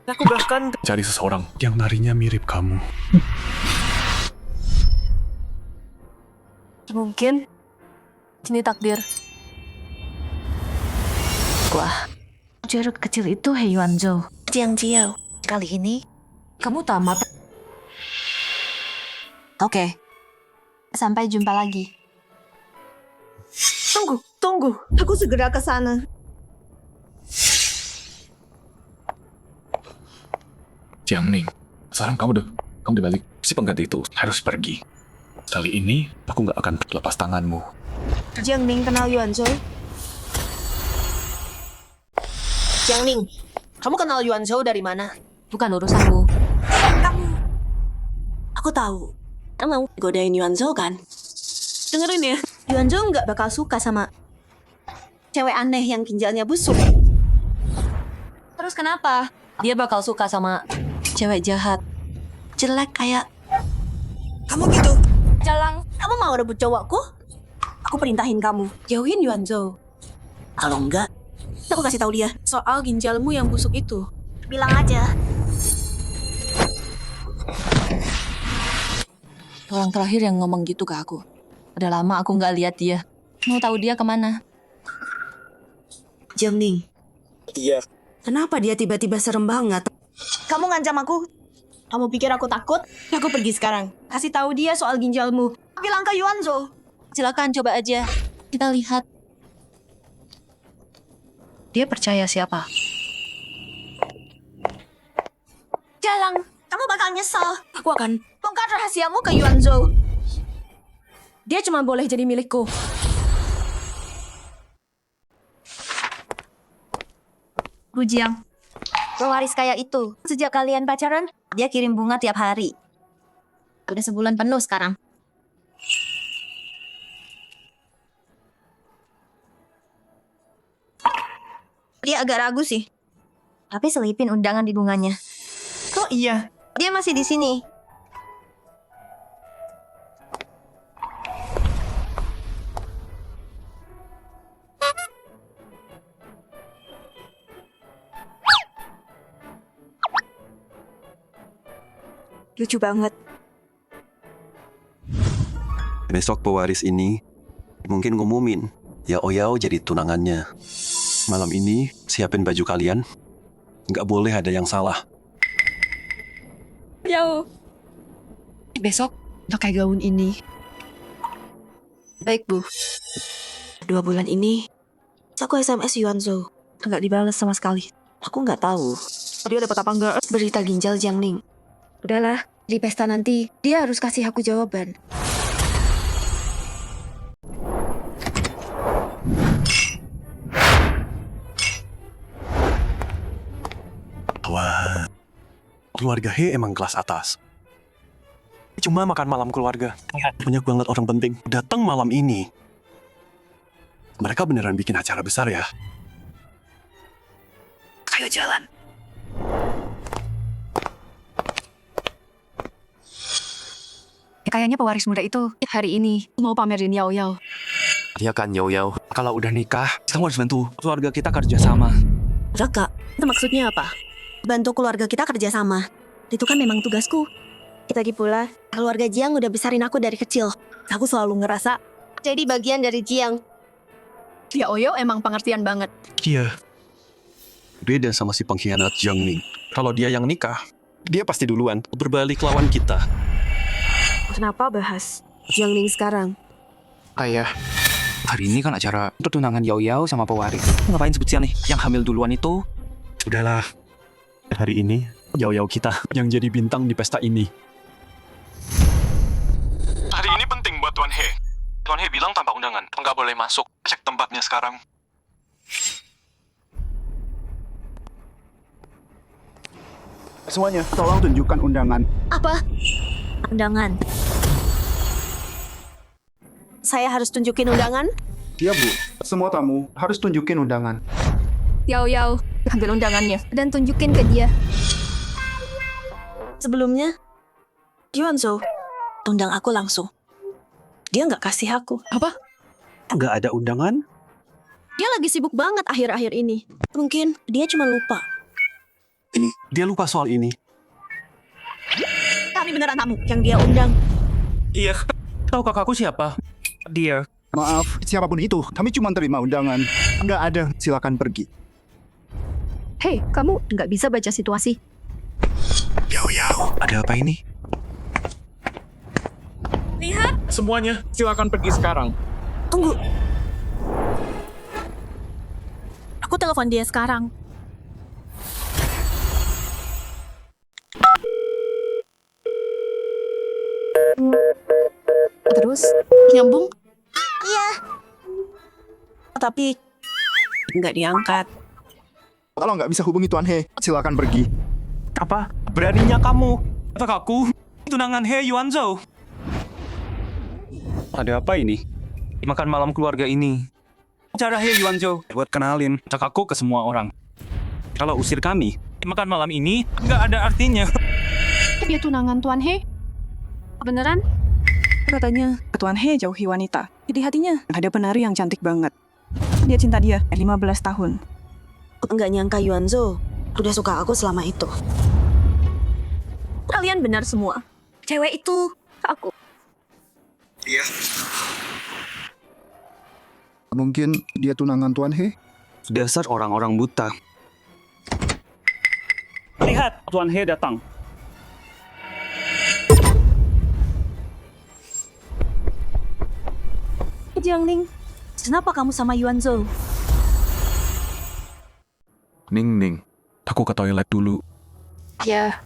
Aku bahkan Cari seseorang yang narinya mirip kamu. Mungkin ini takdir. Wah, jeruk kecil itu He Yuanzhou. Jiang Jiao, kali ini Kamu tamat. oke. Sampai jumpa lagi. Tunggu. Aku segera ke sana. Jiangning, sekarang kamu udah balik. Si pengganti itu harus pergi. Kali ini aku nggak akan lepas tanganmu. Jiang Ning kenal Yuanzhou? Jiang Ning, kamu kenal Yuanzhou dari mana? Bukan urusanmu. Aku tahu. Kamu mau godain Yuanzhou kan? Dengerin ya, Yuanzhou nggak bakal suka sama cewek aneh yang ginjalnya busuk. Terus kenapa? Dia bakal suka sama cewek jahat. Jelek kayak Kamu gitu? Jalang. Kamu mau rebut cowokku? Aku perintahin kamu, jauhin Yuanzhou. Kalau enggak, aku kasih tahu dia soal ginjalmu yang busuk itu. Bilang aja. Orang terakhir yang ngomong gitu ke aku. Udah lama aku nggak lihat dia. Mau tahu dia kemana? Jiang Ning, Iya. kenapa dia tiba-tiba serem banget? Kamu ngancam aku? Kamu pikir aku takut? Aku pergi sekarang. Kasih tahu dia soal ginjalmu. Bilang ke Yuanzhou. Silakan coba aja. Kita lihat. Dia percaya siapa? Jalang, kamu bakal nyesel. Aku akan bongkar rahasiamu ke Yuanzhou. Dia cuma boleh jadi milikku. Bu Jiang. Pewaris kaya itu, sejak kalian pacaran, dia kirim bunga tiap hari. Udah sebulan penuh sekarang. Dia agak ragu sih. Tapi selipin undangan di bunganya. Oh iya, Dia masih di sini. lucu banget. Besok pewaris ini mungkin ngumumin Yao Yao jadi tunangannya. Malam ini siapin baju kalian. Nggak boleh ada yang salah. Yao. Besok pakai gaun ini. Baik, Bu. 2 bulan ini, aku SMS Yuanzhou. Nggak dibalas sama sekali. Aku nggak tahu. Dia dapat apa nggak? Berita ginjal Jiang Ning. Udahlah, di pesta nanti, dia harus kasih aku jawaban. Wah, keluarga He emang kelas atas. Cuma makan malam keluarga. Banyak banget orang penting datang malam ini. Mereka beneran bikin acara besar ya. Ayo jalan. Kayaknya pewaris muda itu hari ini mau pamerin Yao Yao. Dia kan Yao Yao. Kalau udah nikah, kamu harus bantu keluarga kita kerja sama. Raka, itu maksudnya apa? Bantu keluarga kita kerja sama. Itu kan memang tugasku. Lagi pula, keluarga Jiang udah besarin aku dari kecil. Aku selalu ngerasa jadi bagian dari Jiang. Yao Yao emang pengertian banget. Iya. Beda sama si pengkhianat Jiang Ning. Kalau dia yang nikah, dia pasti duluan berbalik lawan kita. Kenapa bahas Jiang Ning sekarang? Ayah, hari ini kan acara pertunangan Yao Yao sama pewaris. Ngapain sebut nih? Yang hamil duluan itu? Udahlah. Hari ini, Yao Yao kita yang jadi bintang di pesta ini. Hari ini penting buat Tuan He. Tuan He bilang tanpa undangan, nggak boleh masuk. Cek tempatnya sekarang. Semuanya, tolong tunjukkan undangan. Apa? Undangan. Saya harus tunjukin undangan? Iya, Bu. semua tamu harus tunjukin undangan. Yao Yao, ambil undangannya dan tunjukin ke dia. Sebelumnya, Yuanzhou undang aku langsung. Dia nggak kasih aku. Apa? Nggak ada undangan? Dia lagi sibuk banget akhir-akhir ini. Mungkin dia cuma lupa. Dia lupa soal ini. Kami beneran tamu yang dia undang. Iya, tahu kakakku siapa? Dia. Maaf, siapapun itu, kami cuma terima undangan. Nggak ada, silakan pergi. Hei, kamu nggak bisa baca situasi. Yao, ada apa ini? Lihat, Semuanya, silakan pergi sekarang. Tunggu. Aku telepon dia sekarang. terus nyambung. Iya. Tapi nggak diangkat. Kalau nggak bisa hubungi Tuan He, silakan pergi. Apa? Beraninya kamu? Kakakku, tunangan He Yuanzhou. Ada apa ini? Makan malam keluarga ini. Cara He Yuanzhou buat kenalin kakakku ke semua orang. Kalau usir kami, makan malam ini nggak ada artinya. Dia tunangan Tuan He. Beneran? Katanya Tuan He jauhi wanita. Di hatinya ada penari yang cantik banget. Dia cinta dia 15 tahun. Nggak nyangka Yuanzhou udah suka aku selama itu. Kalian benar semua. Cewek itu aku. Iya. Mungkin dia tunangan Tuan He? Dasar orang-orang buta. Lihat, Tuan He datang. Jiangling, kenapa kamu sama Yuanzhou? Ning, aku ke toilet dulu. Ya.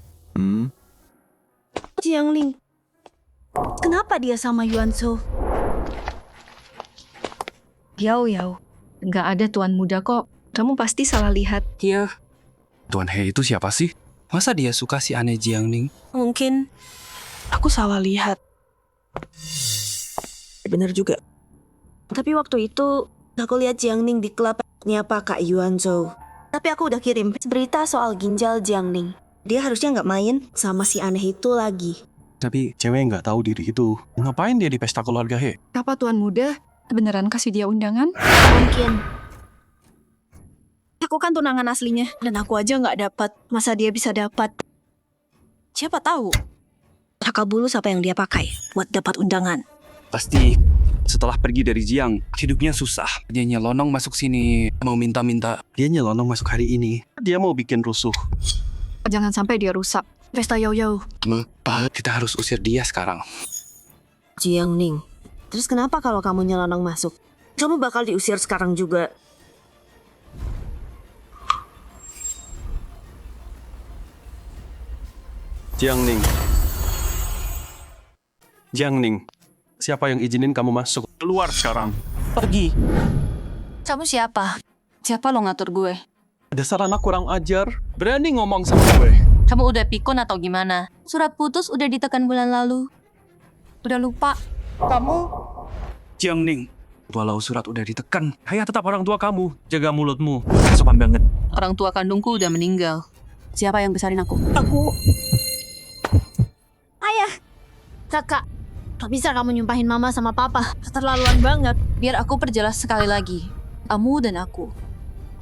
Jiangling, kenapa dia sama Yuanzhou? Yao, nggak ada tuan muda kok. Kamu pasti salah lihat. Iya. Tuan He itu siapa sih? Masa dia suka si aneh Jiangling? Mungkin aku salah lihat. Bener juga. Tapi waktu itu aku lihat Jiangling di klub nyapa Kak Yuanzhou. Tapi aku udah kirim berita soal ginjal Jiangling. Dia harusnya nggak main sama si aneh itu lagi. Tapi cewek nggak tahu diri itu. Ngapain dia di pesta keluarga He? Apa tuan muda beneran kasih dia undangan? Mungkin. Aku kan tunangan aslinya dan aku aja nggak dapat. Masa dia bisa dapat? Siapa tahu? Raka bulus apa yang dia pakai buat dapat undangan? Pasti setelah pergi dari Jiang, hidupnya susah. Dia nyelonong masuk sini, mau minta-minta. Dia nyelonong masuk hari ini. Dia mau bikin rusuh. Jangan sampai dia rusak Pesta Yao. Kita harus usir dia sekarang. Jiangling, terus kenapa kalau kamu nyelonong masuk? Kamu bakal diusir sekarang juga. Jiangling, siapa yang izinin kamu masuk? Keluar sekarang. Pergi. Kamu siapa? Siapa lo ngatur gue? Dasar anak kurang ajar. Berani ngomong sama gue. Kamu udah pikun atau gimana? Surat putus udah ditekan bulan lalu. Udah lupa. Jiangling, walau surat udah ditekan, Ayah tetap orang tua kamu. Jaga mulutmu. Sopan banget. Orang tua kandungku udah meninggal. Siapa yang besarin aku? Aku. Ayah. Kakak. Gak bisa kamu nyumpahin mama sama papa. Keterlaluan banget. Biar aku perjelas sekali lagi. Kamu dan aku.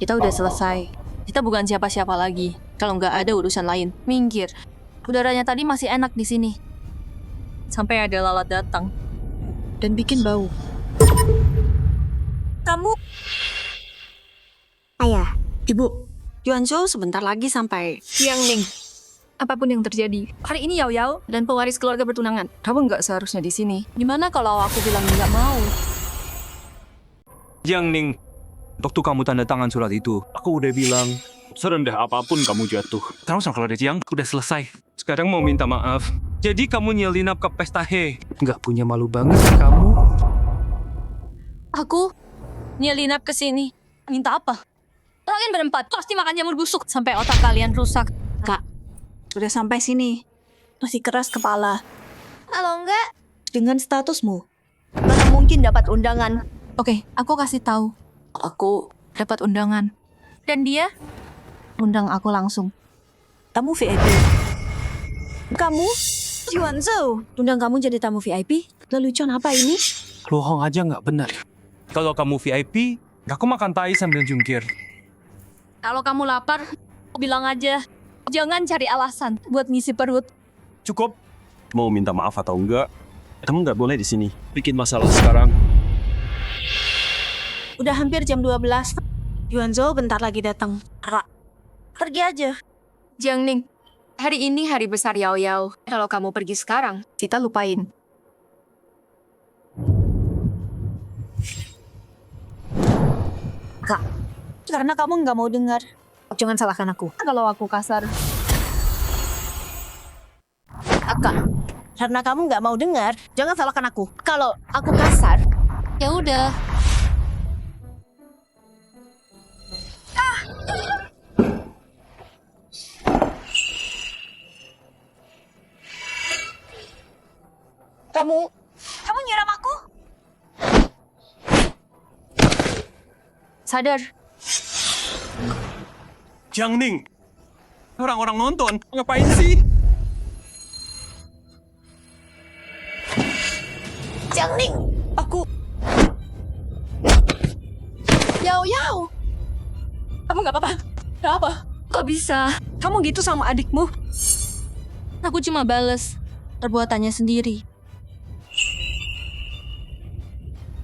Kita udah selesai. Kita bukan siapa-siapa lagi. Kalau nggak ada urusan lain, minggir. Udaranya tadi masih enak di sini. Sampai ada lalat datang. Dan bikin bau. Kamu. Ayah. Ibu. Yuanzhou sebentar lagi sampai. Jiangling, apapun yang terjadi, hari ini Yao dan pewaris keluarga bertunangan. Kamu nggak seharusnya di sini. Gimana kalau aku bilang nggak mau? Jiangling, waktu kamu tanda tangan surat itu, aku udah bilang, serendah apapun kamu jatuh. Terus kalau ada Jiang, udah selesai. Sekarang mau minta maaf. Jadi kamu nyelinap ke pesta He. Nggak punya malu banget kamu. Aku nyelinap ke sini. Minta apa? Kalian berempat pasti makan jamur busuk sampai otak kalian rusak. Kak. Udah sampai sini. Masih keras kepala. Kalau enggak, Dengan statusmu. Mana mungkin dapat undangan. oke, aku kasih tahu. Aku dapat undangan. Dan dia undang aku langsung. Tamu VIP. Kamu? Yuanzhou, undang kamu jadi tamu VIP? Lelucon apa ini? Bohong aja nggak benar. Kalau kamu VIP, aku makan tai sambil jungkir. Kalau kamu lapar, bilang aja. Jangan cari alasan buat ngisi perut. Cukup. Mau minta maaf atau enggak, kamu nggak boleh di sini. Bikin masalah sekarang. Udah hampir jam 12. Yuanzhou bentar lagi datang. Pergi aja. Jiang Ning, hari ini hari besar Yao Yao. Kalau kamu pergi sekarang, kita lupain. Kak, karena kamu nggak mau dengar. Jangan salahkan aku. Kalau aku kasar. Kak, karena kamu nggak mau dengar, jangan salahkan aku. Kalau aku kasar, Ya udah. kamu nyiram aku? Sadar. Jiang Ning, orang-orang nonton, ngapain sih? Jiang Ning, aku. Yao Yao. Kamu nggak apa-apa? Nggak apa? Kok bisa? Kamu gitu sama adikmu? Aku cuma bales perbuatannya sendiri.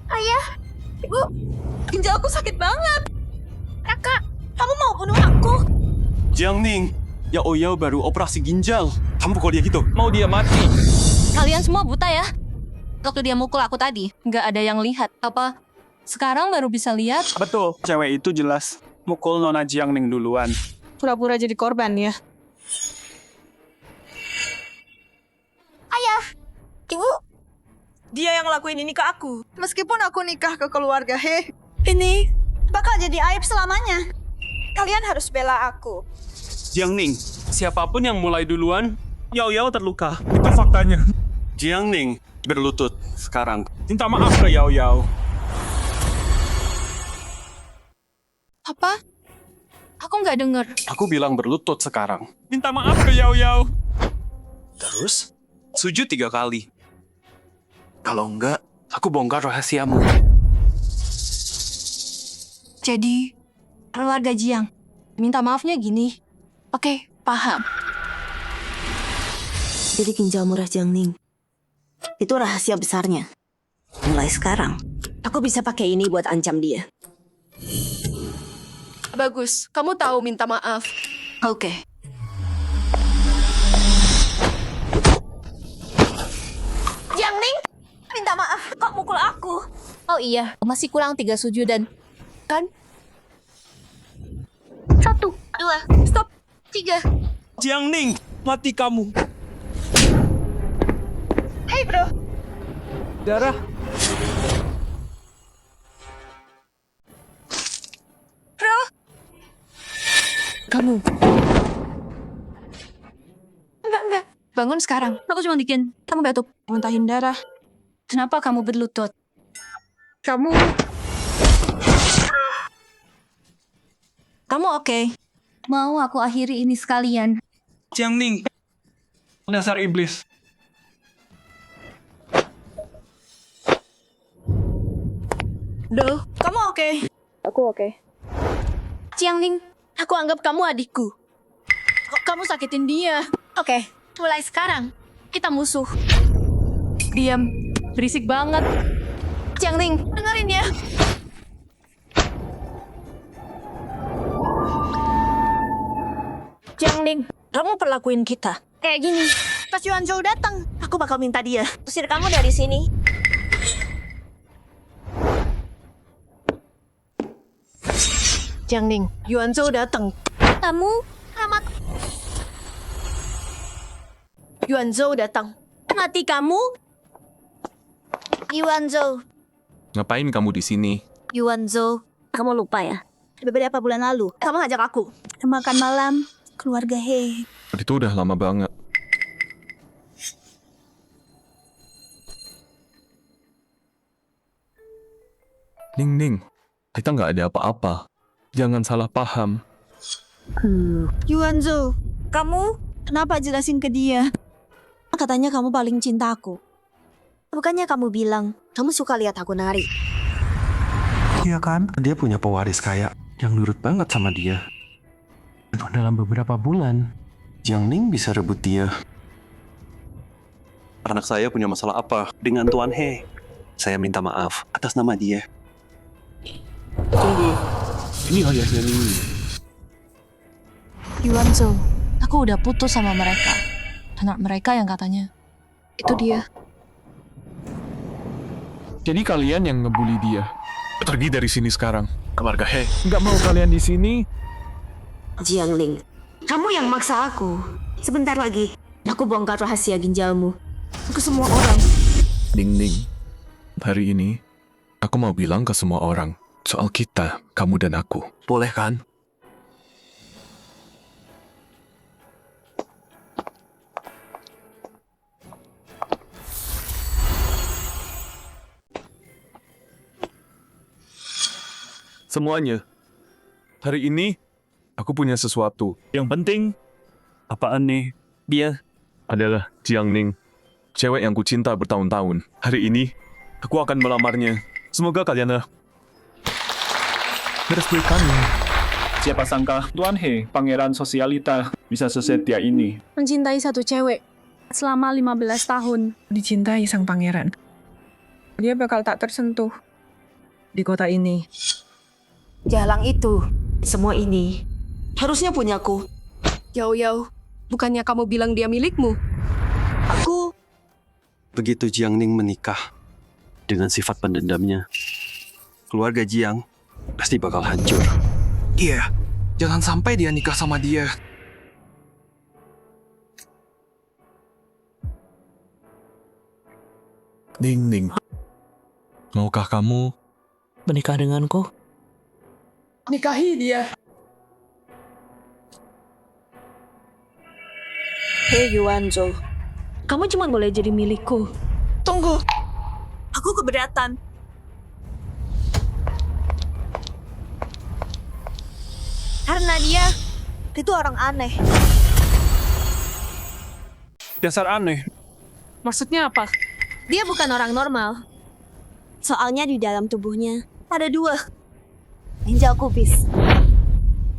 Ayah, ibu, ginjal aku sakit banget. Raka, kamu mau bunuh aku? Jiang Ning, Yao Yao baru operasi ginjal. Kamu pukul dia gitu? Mau dia mati. Kalian semua buta ya? Waktu dia mukul aku tadi, nggak ada yang lihat. Apa? Sekarang baru bisa lihat? Betul, cewek itu jelas mukul Nona Jiang Ning duluan. Pura-pura jadi korban ya. Ayah, ibu, dia yang ngelakuin ini ke aku. Meskipun aku nikah ke keluarga He, ini bakal jadi aib selamanya. Kalian harus bela aku. Jiang Ning, siapapun yang mulai duluan, Yao Yao terluka. Itu faktanya. Jiang Ning, berlutut sekarang. Minta maaf ke Yao Yao. Apa? Aku nggak dengar. Aku bilang berlutut sekarang. Minta maaf ke Yao Yao. Terus, sujud 3 kali. Kalau enggak, aku bongkar rahasiamu. Jadi, keluarga Jiang minta maafnya gini. Oke, paham. Jadi ginjal murah Jiang Ning itu rahasia besarnya. Mulai sekarang, aku bisa pakai ini buat ancam dia. Bagus, kamu tahu minta maaf. Oke. Jiang Ning, minta maaf, kok mukul aku? Oh iya, masih kurang 3 sujudan. Kan? 1, 2, stop, 3. Jiang Ning, mati kamu. Hey bro, Darah. bro. Kamu. Enggak. Bangun sekarang. Aku cuma bikin kamu batuk, muntahin darah. Kenapa kamu berlutut? Kamu Kamu oke? Mau aku akhiri ini sekalian? Jiang Ning, dasar iblis. Duh, kamu oke? Aku oke. Jiang Ning, aku anggap kamu adikku. Kok kamu sakitin dia? Oke, mulai sekarang kita musuh. Diam. Berisik banget. Jiang Ning, dengerin ya. Jiang Ning, kamu perlakuin kita kayak gini. Pas Yuanzhou datang, aku bakal minta dia usir kamu dari sini. Jiang Ning, Yuanzhou datang. Kamu selamat. Yuanzhou datang. Mati kamu. Yuanzhou. Ngapain kamu di sini? Yuanzhou, kamu lupa ya? Beberapa bulan lalu, kamu ngajak aku makan malam keluarga He. Itu udah lama banget. Ning, Kita nggak ada apa-apa. Jangan salah paham. Yuanzhou, kamu kenapa jelasin ke dia? Katanya kamu paling cinta aku. Bukannya kamu bilang kamu suka lihat aku nari? Iya kan? Dia punya pewaris kaya yang nurut banget sama dia. Dalam beberapa bulan, Jiang Ning bisa rebut dia. Anak saya punya masalah apa dengan Tuan He? Saya minta maaf atas nama dia. Tunggu. Ini ayahnya Ning. Yuanzhou, aku udah putus sama mereka. Anak mereka yang katanya. Itu dia. Jadi kalian yang ngebully dia. Pergi dari sini sekarang. Keluarga He. Nggak mau kalian di sini. Jiang Ling, kamu yang maksa aku. Sebentar lagi, aku bongkar rahasia ginjalmu ke semua orang. Ning. Hari ini, aku mau bilang ke semua orang soal kita, kamu dan aku. Boleh kan? Semuanya. Hari ini, aku punya sesuatu. Yang penting, apaan nih? Dia adalah Jiang Ning. Cewek yang kucinta bertahun-tahun. Hari ini, aku akan melamarnya. Semoga kalian meresmikannya. Siapa sangka Tuan He, pangeran sosialita, bisa sesetia ini. Mencintai satu cewek selama 15 tahun. Dicintai sang pangeran. Dia bakal tak tersentuh di kota ini. Jalang itu, semua ini harusnya punyaku. Yao, bukannya kamu bilang dia milikmu? Aku Begitu Jiang Ning menikah dengan sifat pendendamnya, keluarga Jiang pasti bakal hancur. Iya, jangan sampai dia nikah sama dia. Ning. Maukah kamu Menikah denganku? Nikahi dia. Hei Yuanzhou, kamu cuma boleh jadi milikku. Tunggu. Aku keberatan. Karena dia itu orang aneh. Dasar aneh. Maksudnya apa? Dia bukan orang normal. Soalnya di dalam tubuhnya ada 2 ginjal kubis.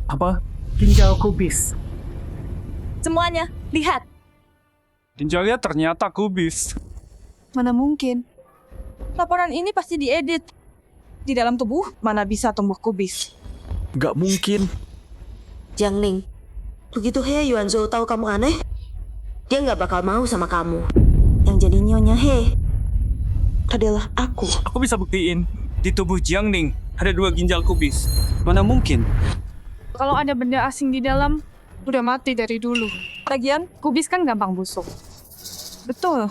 Apa? Ginjal kubis. Semuanya, lihat. Ginjalnya ternyata kubis. Mana mungkin? Laporan ini pasti diedit. Di dalam tubuh mana bisa tumbuh kubis? Gak mungkin. Jiang Ning, begitu He Yuanzhou tahu kamu aneh, dia nggak bakal mau sama kamu. Yang jadi nyonya He adalah aku. Aku bisa buktiin. Di tubuh Jiang Ning ada 2 ginjal kubis. Mana mungkin? Kalau ada benda asing di dalam, udah mati dari dulu. Lagian, kubis kan gampang busuk. Betul.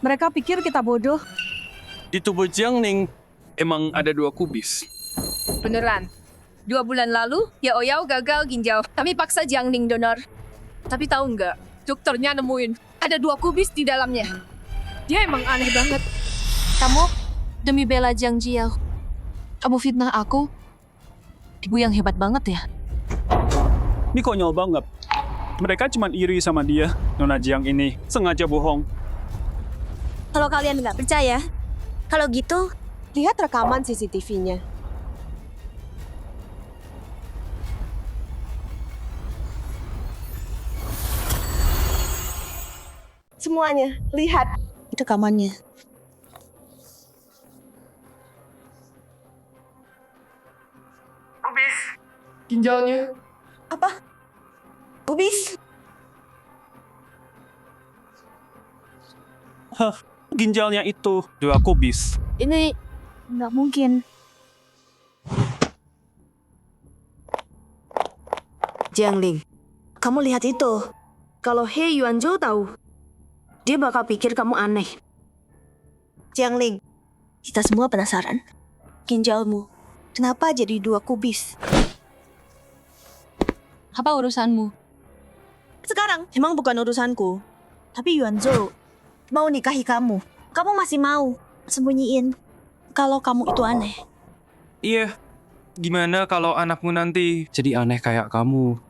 Mereka pikir kita bodoh. Di tubuh Jiang Ning emang ada 2 kubis. Beneran. 2 bulan lalu, Yao gagal ginjal. Kami paksa Jiang Ning donor. Tapi tahu nggak, dokternya nemuin ada 2 kubis di dalamnya. Dia emang aneh banget. Kamu, demi bela Jiang Jiao, kamu fitnah aku? Ibu yang hebat banget ya. Ini konyol banget. Mereka cuma iri sama dia. Nona Jiang ini sengaja bohong. Kalau kalian nggak percaya, kalau gitu, lihat rekaman CCTV-nya. Semuanya, lihat. Itu rekamannya. Kubis. Ginjalnya. Apa? Kubis? Hah, ginjalnya itu 2 kubis. Ini nggak mungkin. Jiang Ling, kamu lihat itu. Kalau He Yuanzhou tahu, dia bakal pikir kamu aneh. Jiang Ling, kita semua penasaran. Ginjalmu, kenapa jadi 2 kubis? Apa urusanmu? Sekarang, emang bukan urusanku. Tapi Yuanzhou mau nikahi kamu. Kamu masih mau sembunyiin kalau kamu itu aneh. Iya, Gimana kalau anakmu nanti jadi aneh kayak kamu?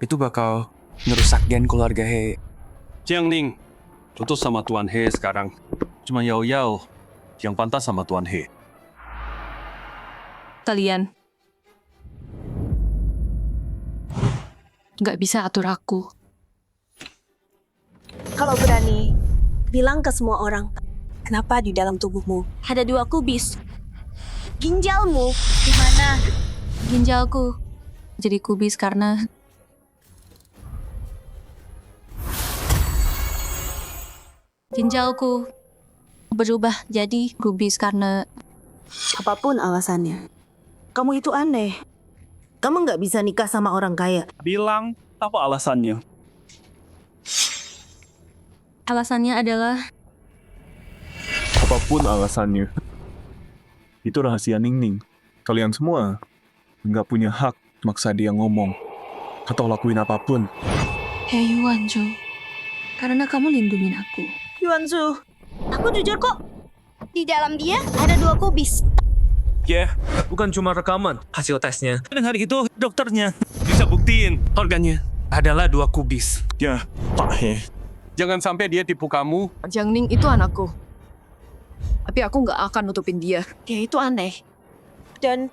Itu bakal ngerusak gen keluarga He. Jiang Ning, putus sama Tuan He sekarang. Cuma Yao Yao yang pantas sama Tuan He. Kalian nggak bisa atur aku. Kalau berani, bilang ke semua orang, kenapa di dalam tubuhmu ada 2 kubis? Ginjalmu di mana? Ginjalku jadi kubis karena ginjalku berubah jadi kubis karena Apapun alasannya, kamu itu aneh. Kamu nggak bisa nikah sama orang kaya. Bilang, apa alasannya? alasannya adalah Apapun alasannya. Itu rahasia Ning Ning. Kalian semua nggak punya hak maksa dia ngomong atau lakuin apapun. Hei Yuanzhou, karena kamu lindungin aku. Yuanzhou, aku jujur kok. Di dalam dia ada 2 kubis. Ya, bukan cuma rekaman hasil tesnya. Dan hari itu dokternya bisa buktiin organnya adalah 2 kubis. Ya, Pak He. Jangan sampai dia tipu kamu. Jiang Ning itu anakku. Tapi aku nggak akan nutupin dia. Dia itu aneh. Dan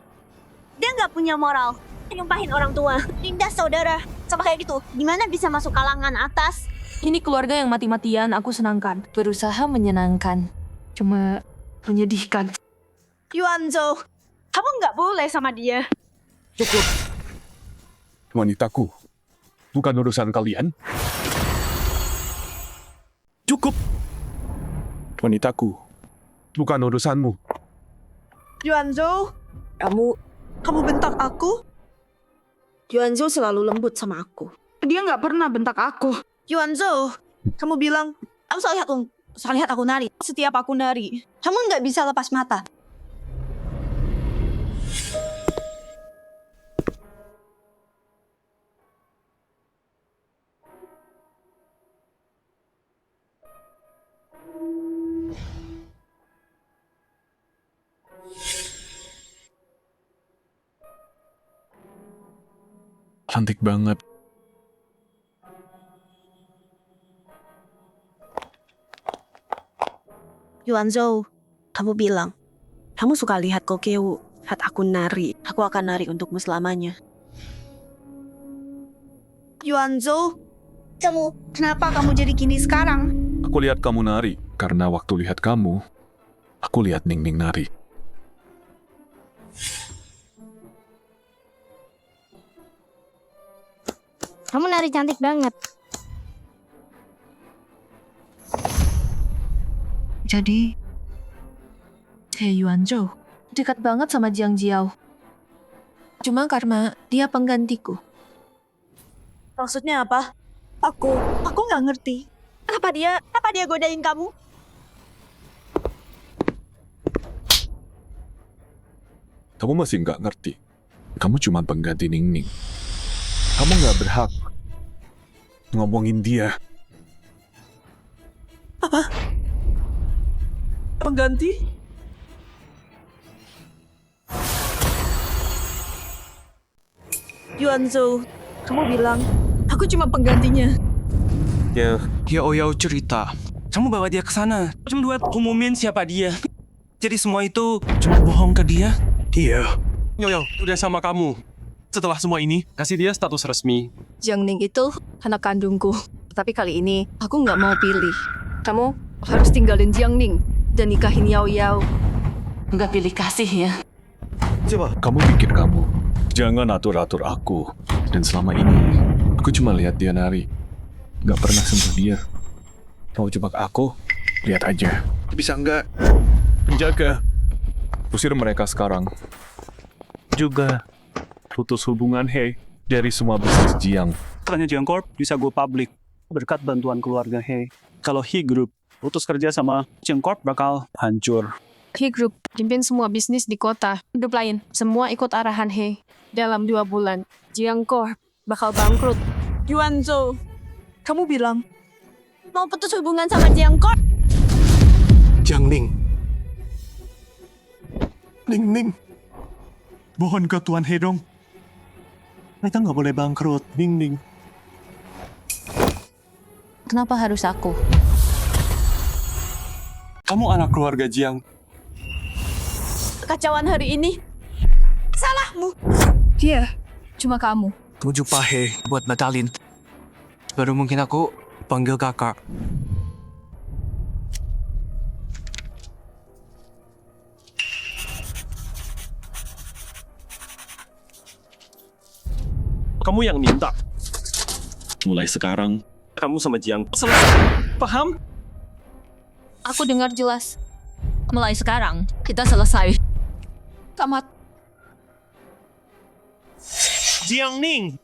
dia nggak punya moral. Nyumpahin orang tua. Lindas saudara. Sama kayak gitu. Gimana bisa masuk kalangan atas? Ini keluarga yang mati-matian aku senangkan. Berusaha menyenangkan. Cuma menyedihkan. Yuanzhou, kamu nggak boleh sama dia. Cukup. Wanitaku, bukan urusan kalian. Cukup. Wanitaku, bukan urusanmu. Yuanzhou, kamu bentak aku? Yuanzhou selalu lembut sama aku. Dia nggak pernah bentak aku. Yuanzhou, kamu bilang, kamu selalu lihat aku nari. Setiap aku nari, kamu nggak bisa lepas mata. Cantik banget. Yuanzhou, kamu bilang, kamu suka lihat Kokeu, lihat aku nari. Aku akan nari untukmu selamanya. Yuanzhou, kenapa kamu jadi gini sekarang? Aku lihat kamu nari, karena waktu lihat kamu, aku lihat Ning Ning nari. Kamu nari cantik banget. Jadi, Hei Yuanzhou dekat banget sama Jiang Jiao. Cuma karena dia penggantiku. Maksudnya apa? Aku nggak ngerti. Apa dia godain kamu? Kamu masih nggak ngerti. Kamu cuma pengganti Ning Ning. Kamu nggak berhak ngomongin dia. Apa? Pengganti? Yuanzhou, kamu bilang, aku cuma penggantinya. Ya Oyao cerita. Kamu bawa dia ke sana. Cuma buat umumin siapa dia. Jadi semua itu cuma bohong ke dia. Iya. Yo, udah sama kamu. Setelah semua ini, kasih dia status resmi. Jiang Ning itu anak kandungku. Tapi kali ini aku nggak mau pilih. Kamu harus tinggalin Jiang Ning dan nikahin Yao Yao. Nggak pilih kasih ya. Coba. Kamu pikir kamu. Jangan atur-atur aku. Dan selama ini, aku cuma lihat dia nari. Gak pernah sentuh dia. Mau jebak aku? Lihat aja. Bisa nggak? Penjaga. Usir mereka sekarang. Juga putus hubungan He dari semua bisnis Jiang. Katanya Jiang Corp bisa go public berkat bantuan keluarga He. Kalau He Group putus kerja sama Jiang Corp bakal hancur. He Group pimpin semua bisnis di kota. Grup lain semua ikut arahan He. Dalam 2 bulan, Jiang Corp bakal bangkrut. Yuanzhou, kamu bilang mau putus hubungan sama Jiang Corp? Jiang Ning. Ning Ning. Mohon ke Tuan He dong. Mereka nggak boleh bangkrut, Ning Ning. Kenapa harus aku? Kamu anak keluarga Jiang. Kekacauan hari ini salahmu. Dia, cuma kamu. Tuju Pahe buat batalin. Baru mungkin aku panggil kakak. Kamu yang minta. Mulai sekarang, kamu sama Jiang selesai. Paham? Aku dengar jelas. Mulai sekarang, kita selesai. Tamat. Jiang Ning,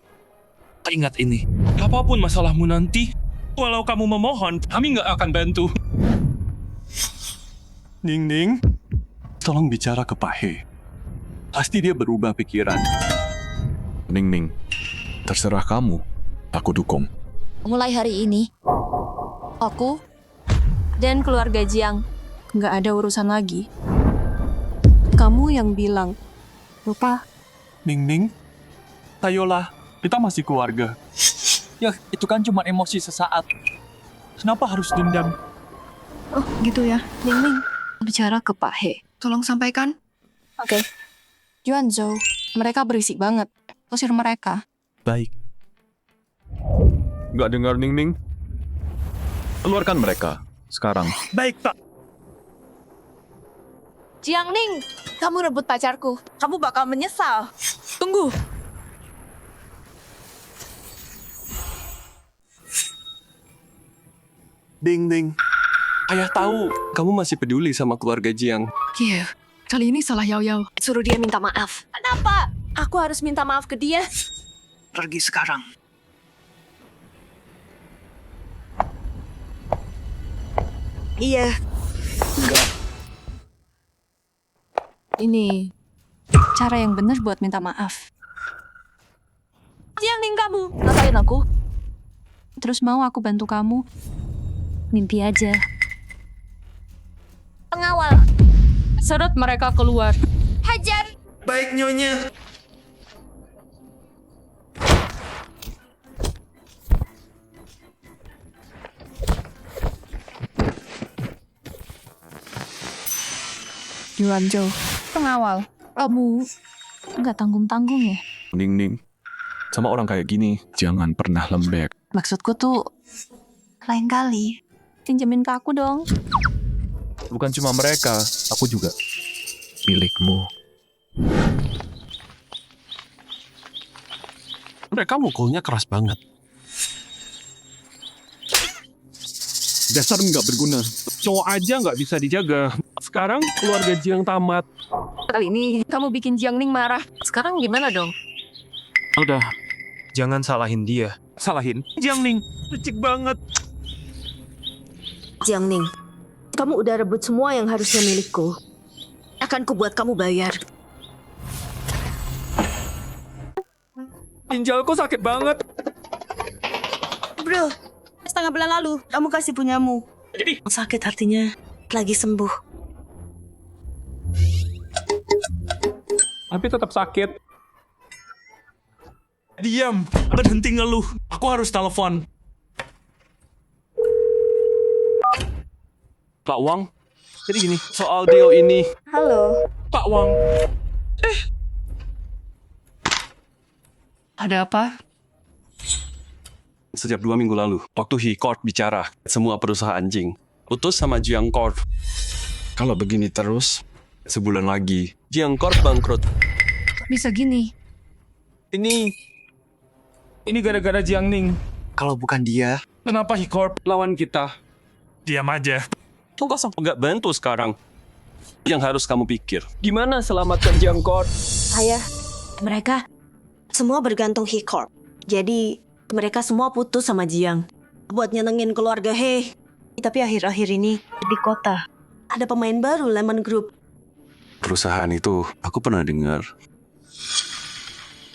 ingat ini. Apapun masalahmu nanti, walau kamu memohon, kami nggak akan bantu. Ning Ning, tolong bicara ke Pak He. Pasti dia berubah pikiran. Ning Ning, terserah kamu. Aku dukung. Mulai hari ini, aku dan keluarga Jiang Nggak ada urusan lagi. Kamu yang bilang, lupa. Ning Ning, ayolah, kita masih keluarga. Ya, itu kan cuma emosi sesaat. Kenapa harus dendam? Oh, gitu ya. Ning Ning, bicara ke Pak He. Tolong sampaikan. Oke. Yuanzhou, mereka berisik banget. Usir mereka. Baik. Nggak dengar Ning Ning? Keluarkan mereka. Sekarang. Baik, Pak. Jiang Ning, kamu rebut pacarku. Kamu bakal menyesal. Tunggu. Ding Ding. Ayah tahu kamu masih peduli sama keluarga Jiang. Iya, kali ini salah Yao Yao. Suruh dia minta maaf. Kenapa? Aku harus minta maaf ke dia. Pergi sekarang. Iya. Ini cara yang benar buat minta maaf. Jiang Ning kamu. Ngapain aku? Terus mau aku bantu kamu? Mimpi aja. Pengawal. Seret mereka keluar. Hajar. Baik, Nyonya. Yuanzhou, pengawal. Kamu nggak tanggung-tanggung ya? Ning Ning, sama orang kayak gini, jangan pernah lembek. Maksudku tuh, lain kali. Pinjemin ke aku dong. Bukan cuma mereka, aku juga. Milikmu. Mereka mukulnya keras banget. Dasar nggak berguna. Cowok aja nggak bisa dijaga. Sekarang keluarga Jiang tamat. Kali ini kamu bikin Jiang Ning marah. Sekarang gimana dong? Udah, jangan salahin dia. Salahin Jiang Ning. Licik banget. Jiang Ning, kamu udah rebut semua yang harusnya milikku. Akan kubuat kamu bayar. Ginjalku sakit banget. Bro, setengah bulan lalu kamu kasih punyamu. Jadi Sakit hatinya lagi sembuh. tapi tetap sakit. Diam, berhenti ngeluh. Aku harus telepon. Pak Wang, jadi gini, soal deal ini. Halo. Pak Wang, Ada apa? Sejak 2 minggu lalu, waktu He Court bicara, semua perusahaan Jing putus sama Jiang Corp. Kalau begini terus, sebulan lagi, Jiang Corp bangkrut. Bisa gini. Ini gara-gara Jiang Ning. Kalau bukan dia, kenapa He Corp Lawan kita. diam aja? Kok nggak bantu sekarang? Yang harus kamu pikir, Gimana selamatkan Jiang Corp? Ayah, mereka semua bergantung He Corp. Jadi mereka semua putus sama Jiang. Buat nyenengin keluarga He. Tapi akhir-akhir ini di kota ada pemain baru Lemon Group. perusahaan itu aku pernah dengar.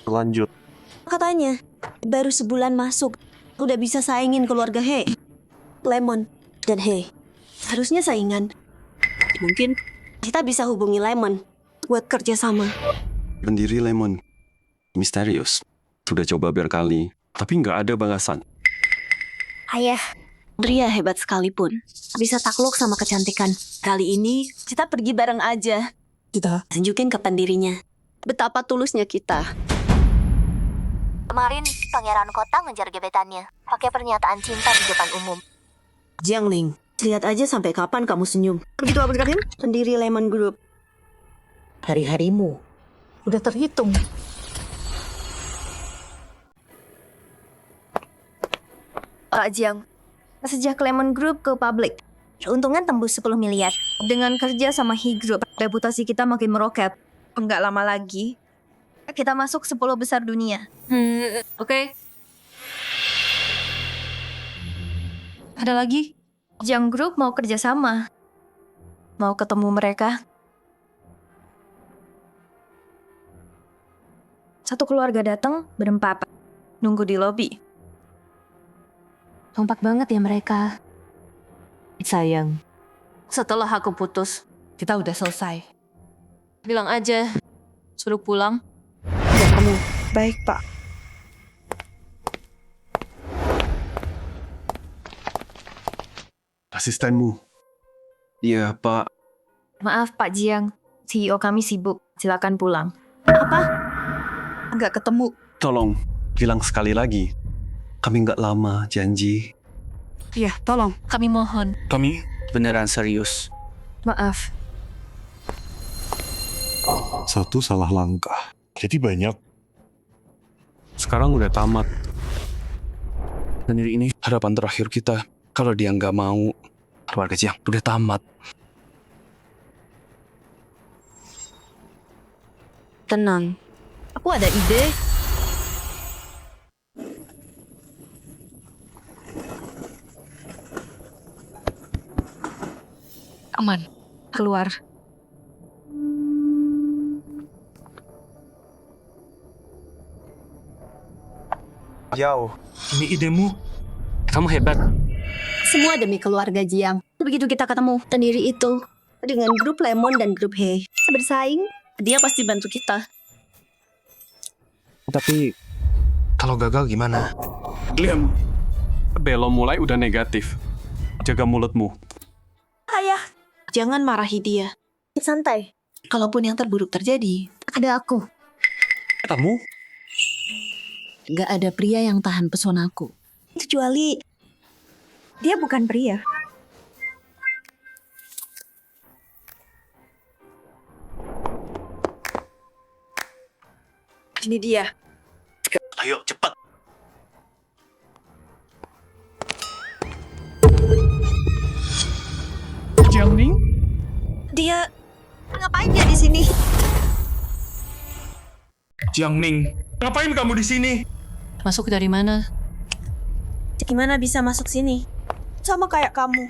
Lanjut. Katanya baru sebulan masuk udah bisa saingin keluarga He. Lemon dan He harusnya saingan. Mungkin kita bisa hubungi Lemon buat kerja sama. Pendiri Lemon. Misterius. Sudah coba berkali, tapi nggak ada balasan. Ayah, Dria hebat sekalipun bisa takluk sama kecantikan. Kali ini kita pergi bareng aja. Kita Tunjukin ke pendirinya betapa tulusnya kita. Kemarin, pangeran kota ngejar gebetannya. Pakai pernyataan cinta di depan umum. Jiangling, lihat aja sampai kapan kamu senyum. Begitu Abdul Karim, pendiri Lemon Group. Hari-harimu Udah terhitung. Pak Jiang, sejak Lemon Group ke publik, Keuntungan tembus 10 miliar. dengan kerja sama He Group, reputasi kita makin meroket. Enggak lama lagi, kita masuk 10 besar dunia. Oke. Ada lagi? Jiang Group mau kerja sama. Mau ketemu mereka. Satu keluarga datang, berempat. Nunggu di lobi. Kompak banget ya mereka. Sayang, setelah aku putus, kita udah selesai. Bilang aja, suruh pulang. baik, Pak. Asistenmu. Iya, Pak. Maaf Pak Jiang, CEO kami sibuk. Silakan pulang. Nggak ketemu. Tolong, bilang sekali lagi. Kami nggak lama, janji. Iya, tolong. Kami mohon. Kami beneran serius. Maaf. Satu salah langkah. Jadi banyak. Sekarang udah tamat. Pendiri ini harapan terakhir kita. Kalau dia nggak mau, keluarga Jiang udah tamat. Tenang, aku ada ide. Aman. Keluar. Yao, ini idemu. Kamu hebat. Semua demi keluarga Jiang. Begitu kita ketemu pendiri itu dengan grup Lemon dan grup He bersaing, dia pasti bantu kita. Tapi kalau gagal gimana? Liam, belum mulai udah negatif. Jaga mulutmu. Ayah, jangan marahi dia. Santai. Kalaupun yang terburuk terjadi, Ada aku. Kamu? gak ada pria yang tahan pesonaku. Kecuali dia bukan pria. Ini dia. Ayo, cepat. Jiangling? Dia ngapain dia di sini? Jiangling, ngapain kamu di sini? Masuk dari mana? Gimana bisa masuk sini? Sama kayak kamu.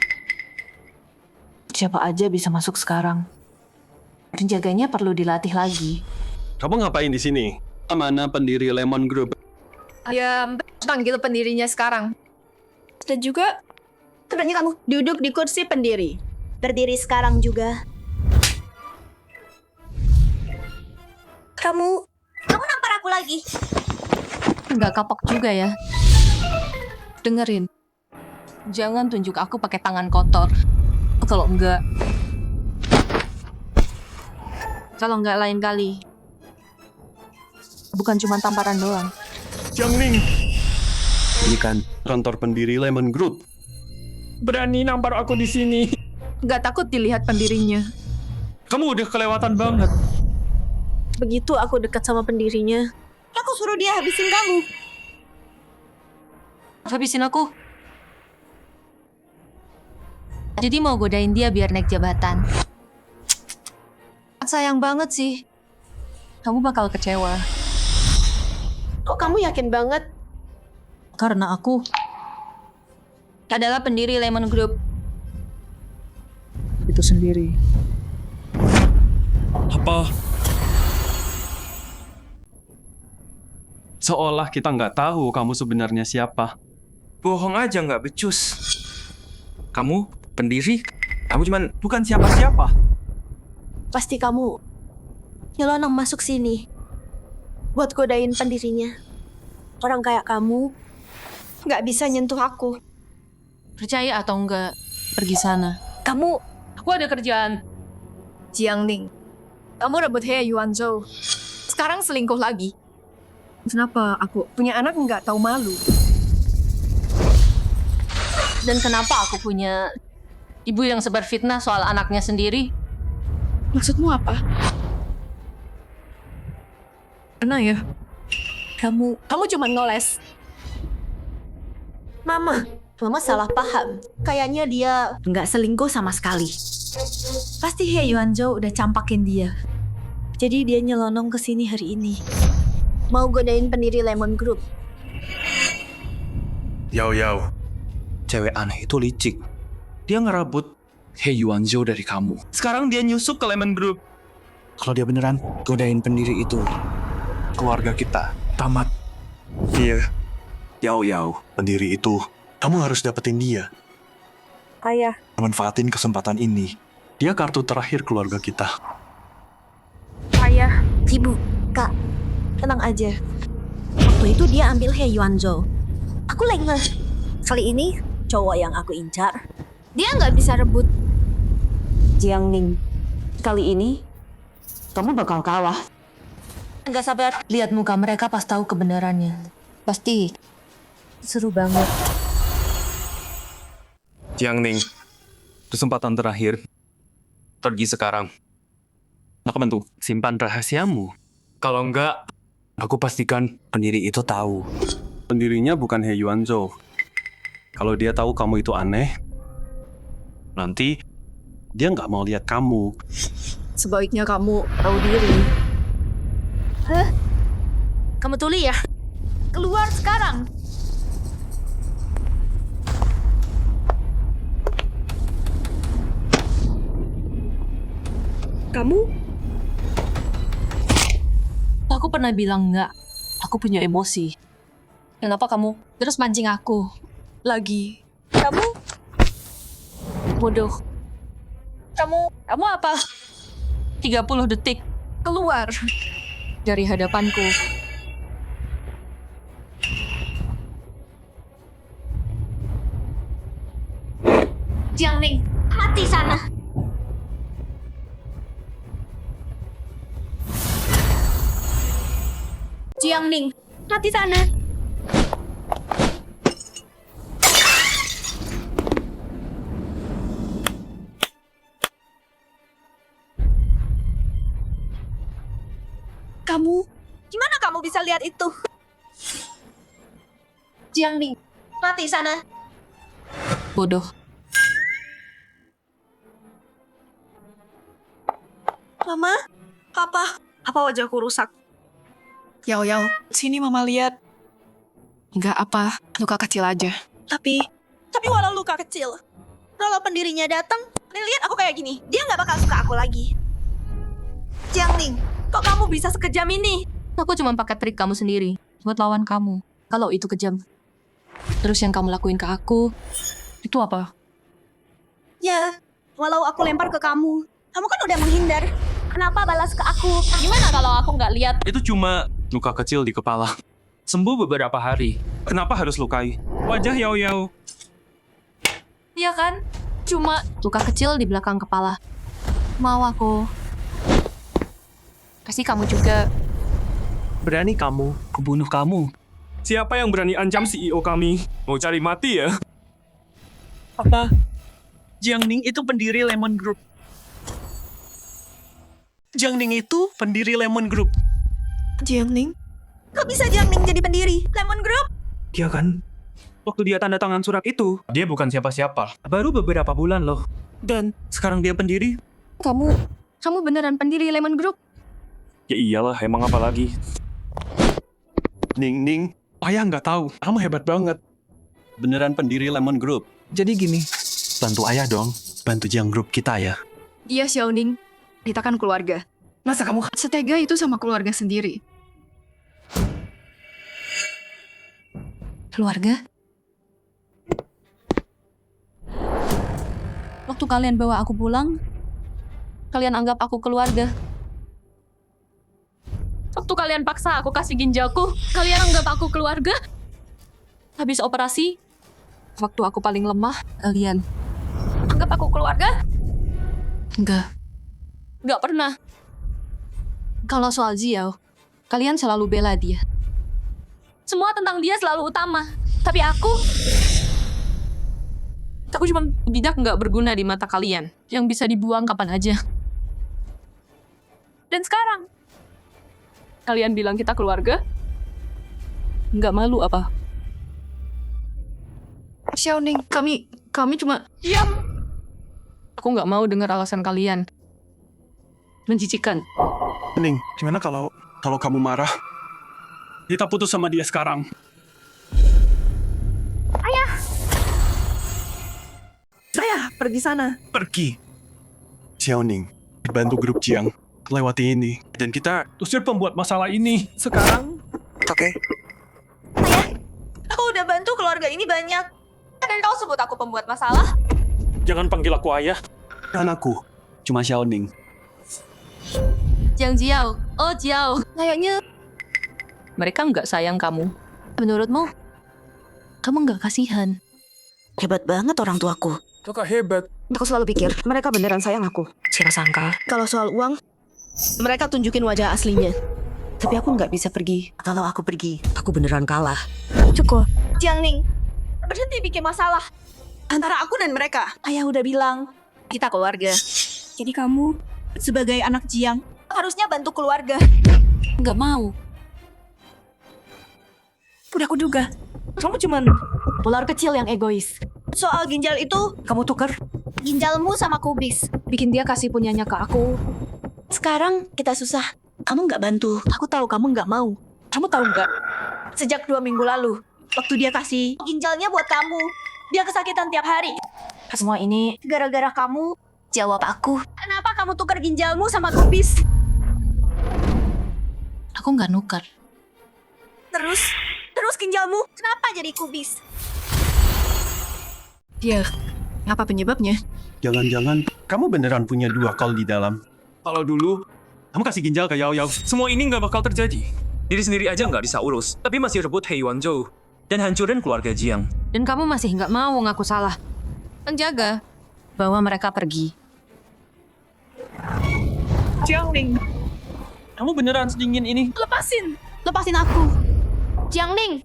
Siapa aja bisa masuk sekarang. Penjaganya perlu dilatih lagi. Kamu ngapain di sini? Mana pendiri Lemon Group? Ya, panggil pendirinya sekarang. Dan juga sebenarnya kamu duduk di kursi pendiri. Berdiri sekarang juga. Kamu nampar aku lagi. Nggak kapok juga ya. Dengerin. Jangan tunjuk aku pakai tangan kotor. Kalau enggak lain kali. Bukan cuma tamparan doang. Jiangling, Ini kan kantor pendiri Lemon Group. Berani nampar aku di sini. Nggak takut dilihat pendirinya. Kamu udah kelewatan banget. Begitu aku dekat sama pendirinya, aku suruh dia habisin kamu. Habisin aku. Jadi mau godain dia biar naik jabatan. Sayang banget sih. Kamu bakal kecewa. Kok kamu yakin banget? Karena aku adalah pendiri Lemon Group. Itu sendiri. apa? Seolah kita nggak tahu kamu sebenarnya siapa. Bohong aja nggak becus. Kamu pendiri, kamu cuman bukan siapa-siapa. Pasti kamu nyelonong masuk sini buat godain pendirinya. Orang kayak kamu nggak bisa nyentuh aku. Percaya atau enggak, pergi sana. Aku ada kerjaan. Jiang Ning, kamu rebut He Yuanzhou. Sekarang selingkuh lagi. Kenapa aku punya anak nggak tahu malu? Dan kenapa aku punya ibu yang sebar fitnah soal anaknya sendiri? Maksudmu apa? Karena ya, kamu cuma ngoles. Mama salah paham. Kayaknya dia nggak selingkuh sama sekali. Pasti He Yuanzhou udah campakin dia. Jadi dia nyelonong ke sini hari ini. Mau godain pendiri Lemon Group. Yao, cewek aneh itu licik. Dia ngerebut He Yuanzhou dari kamu. Sekarang dia nyusup ke Lemon Group. Kalau dia beneran godain pendiri itu, keluarga kita tamat. Iya. Yao, pendiri itu. Kamu harus dapetin dia. Ayah. Manfaatin kesempatan ini. Dia kartu terakhir keluarga kita. Ayah. Ibu, Kak, tenang aja. Waktu itu dia ambil He Yuanzhou. Aku lengah. Kali ini cowok yang aku incar, dia nggak bisa rebut. Jiang Ning, kali ini kamu bakal kalah. Nggak sabar lihat muka mereka pas tahu kebenarannya. Pasti seru banget. Jiang Ning, kesempatan terakhir. Pergi sekarang. Nak bantu. Simpan rahasiamu. Kalau enggak, aku pastikan pendiri itu tahu. Pendirinya bukan He Yuanzhou. Kalau dia tahu kamu itu aneh, nanti dia nggak mau lihat kamu. Sebaiknya kamu Tahu diri. Hah? Kamu tuli ya? Keluar sekarang. Kamu? Aku pernah bilang enggak. Aku punya emosi. Kenapa kamu terus mancing aku? lagi. Kamu? Bodoh. Kamu apa? 30 detik. Keluar Dari hadapanku. Jiang Ning, mati sana. Jiang Ning, mati sana. Kamu? Gimana kamu bisa lihat itu? Jiang Ning, mati sana. Bodoh. Mama? Papa? Apa wajahku rusak? Yao, sini mama lihat. Enggak apa, luka kecil aja. Tapi walau luka kecil, kalau pendirinya datang, lihat aku kayak gini, dia nggak bakal suka aku lagi. Jiang Ning, kok kamu bisa sekejam ini? Aku cuma pakai trik kamu sendiri buat lawan kamu. Kalau itu kejam. Terus yang kamu lakuin ke aku, itu apa? Ya, walau aku lempar ke kamu kan udah menghindar. Kenapa balas ke aku? Gimana kalau aku nggak lihat? Itu cuma luka kecil di kepala. Sembuh beberapa hari. Kenapa harus lukai? Wajah Yao. Iya kan? Cuma luka kecil di belakang kepala. Mau aku kasih kamu juga. Berani kamu, kubunuh kamu. Siapa yang berani ancam CEO kami? Mau cari mati ya? Apa? Jiang Ning itu pendiri Lemon Group. Jiang Ning itu pendiri Lemon Group. Jiang Ning? Kok bisa Jiang Ning jadi pendiri Lemon Group? Iya kan? Waktu dia tanda tangan surat itu, dia bukan siapa-siapa. Baru beberapa bulan loh. Dan sekarang dia pendiri. Kamu beneran pendiri Lemon Group? Ya iyalah, emang apa lagi? Ning, Ayah nggak tahu. Kamu hebat banget. beneran pendiri Lemon Group. Jadi gini, Bantu ayah dong, bantu Jiang Group kita ya. Iya, Xiaoning. Kita kan keluarga. masa kamu Setega itu sama keluarga sendiri. Keluarga? Waktu kalian bawa aku pulang, kalian anggap aku keluarga. Waktu kalian paksa aku kasih ginjalku, kalian anggap aku keluarga. Habis operasi, waktu aku paling lemah, kalian anggap aku keluarga? Nggak pernah. Kalau soal Jiao, kalian selalu bela dia. Semua tentang dia selalu utama. Tapi aku cuma bidak nggak berguna di mata kalian, yang bisa dibuang kapan aja. Dan sekarang, kalian bilang kita keluarga? Nggak malu apa? Xiaoning, kami cuma diam. Aku nggak mau dengar alasan kalian. Menjijikan. Ning, gimana kalau kamu marah? Kita putus sama dia sekarang. Ayah, pergi sana. Pergi. Xiaoning, bantu grup Jiang lewati ini. Dan kita Usir pembuat masalah ini. Sekarang, oke. Aku udah bantu keluarga ini banyak. Dan kau sebut aku pembuat masalah? Jangan panggil aku ayah. Dan aku cuma Xiaoning. Jiang Jiao, oh Jiao, kayaknya mereka nggak sayang kamu. Menurutmu, kamu nggak kasihan? Hebat banget orang tuaku. Kakak hebat. aku selalu pikir mereka beneran sayang aku. Siapa sangka? Kalau soal uang, mereka tunjukin wajah aslinya. Tapi aku nggak bisa pergi. Kalau aku pergi, aku beneran kalah. Cukup. Jiang Ning, berhenti bikin masalah antara aku dan mereka. Ayah udah bilang, kita keluarga. Jadi kamu, sebagai anak Jiang, harusnya bantu keluarga. Nggak mau. Udah aku duga. Kamu cuman ular kecil yang egois. Soal ginjal itu, kamu tukar ginjalmu sama kubis. Bikin dia kasih punyanya ke aku. Sekarang kita susah. Kamu nggak bantu. Aku tahu kamu nggak mau. Kamu tahu nggak? Sejak 2 minggu lalu, waktu dia kasih ginjalnya buat kamu, dia kesakitan tiap hari. Semua ini gara-gara kamu. Jawab aku. Kenapa kamu tukar ginjalmu sama kubis? Aku nggak nukar. Terus ginjalmu kenapa jadi kubis? Ya, apa penyebabnya? Jangan-jangan kamu beneran punya 2 kol di dalam. Kalau dulu, kamu kasih ginjal ke Yao Yao, semua ini nggak bakal terjadi. Diri sendiri aja nggak bisa urus, tapi masih rebut Hei Wanzhou dan hancurin keluarga Jiang. Dan kamu masih nggak mau ngaku salah. Menjaga bahwa mereka pergi. Jiang Ning, Kamu beneran sedingin ini? Lepasin aku. Jiang Ning.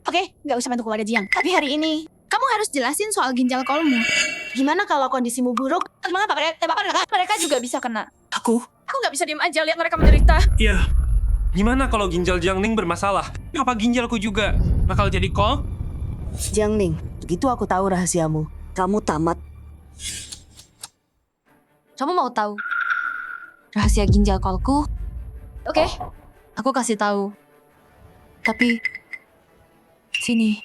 Oke, nggak usah bantu keluarga Jiang. Tapi hari ini, kamu harus jelasin soal ginjal kolmu. Gimana kalau kondisimu buruk? Gimana pakai tembakan mereka juga bisa kena. aku Aku nggak bisa diem aja lihat mereka menderita. Iya. Gimana kalau ginjal Jiang Ning bermasalah? Apa ginjalku juga bakal jadi kol? Jiang Ning, begitu aku tahu rahasiamu. Kamu tamat. Kamu mau tahu rahasia ginjal kolku? Oke. Aku kasih tahu. Tapi sini,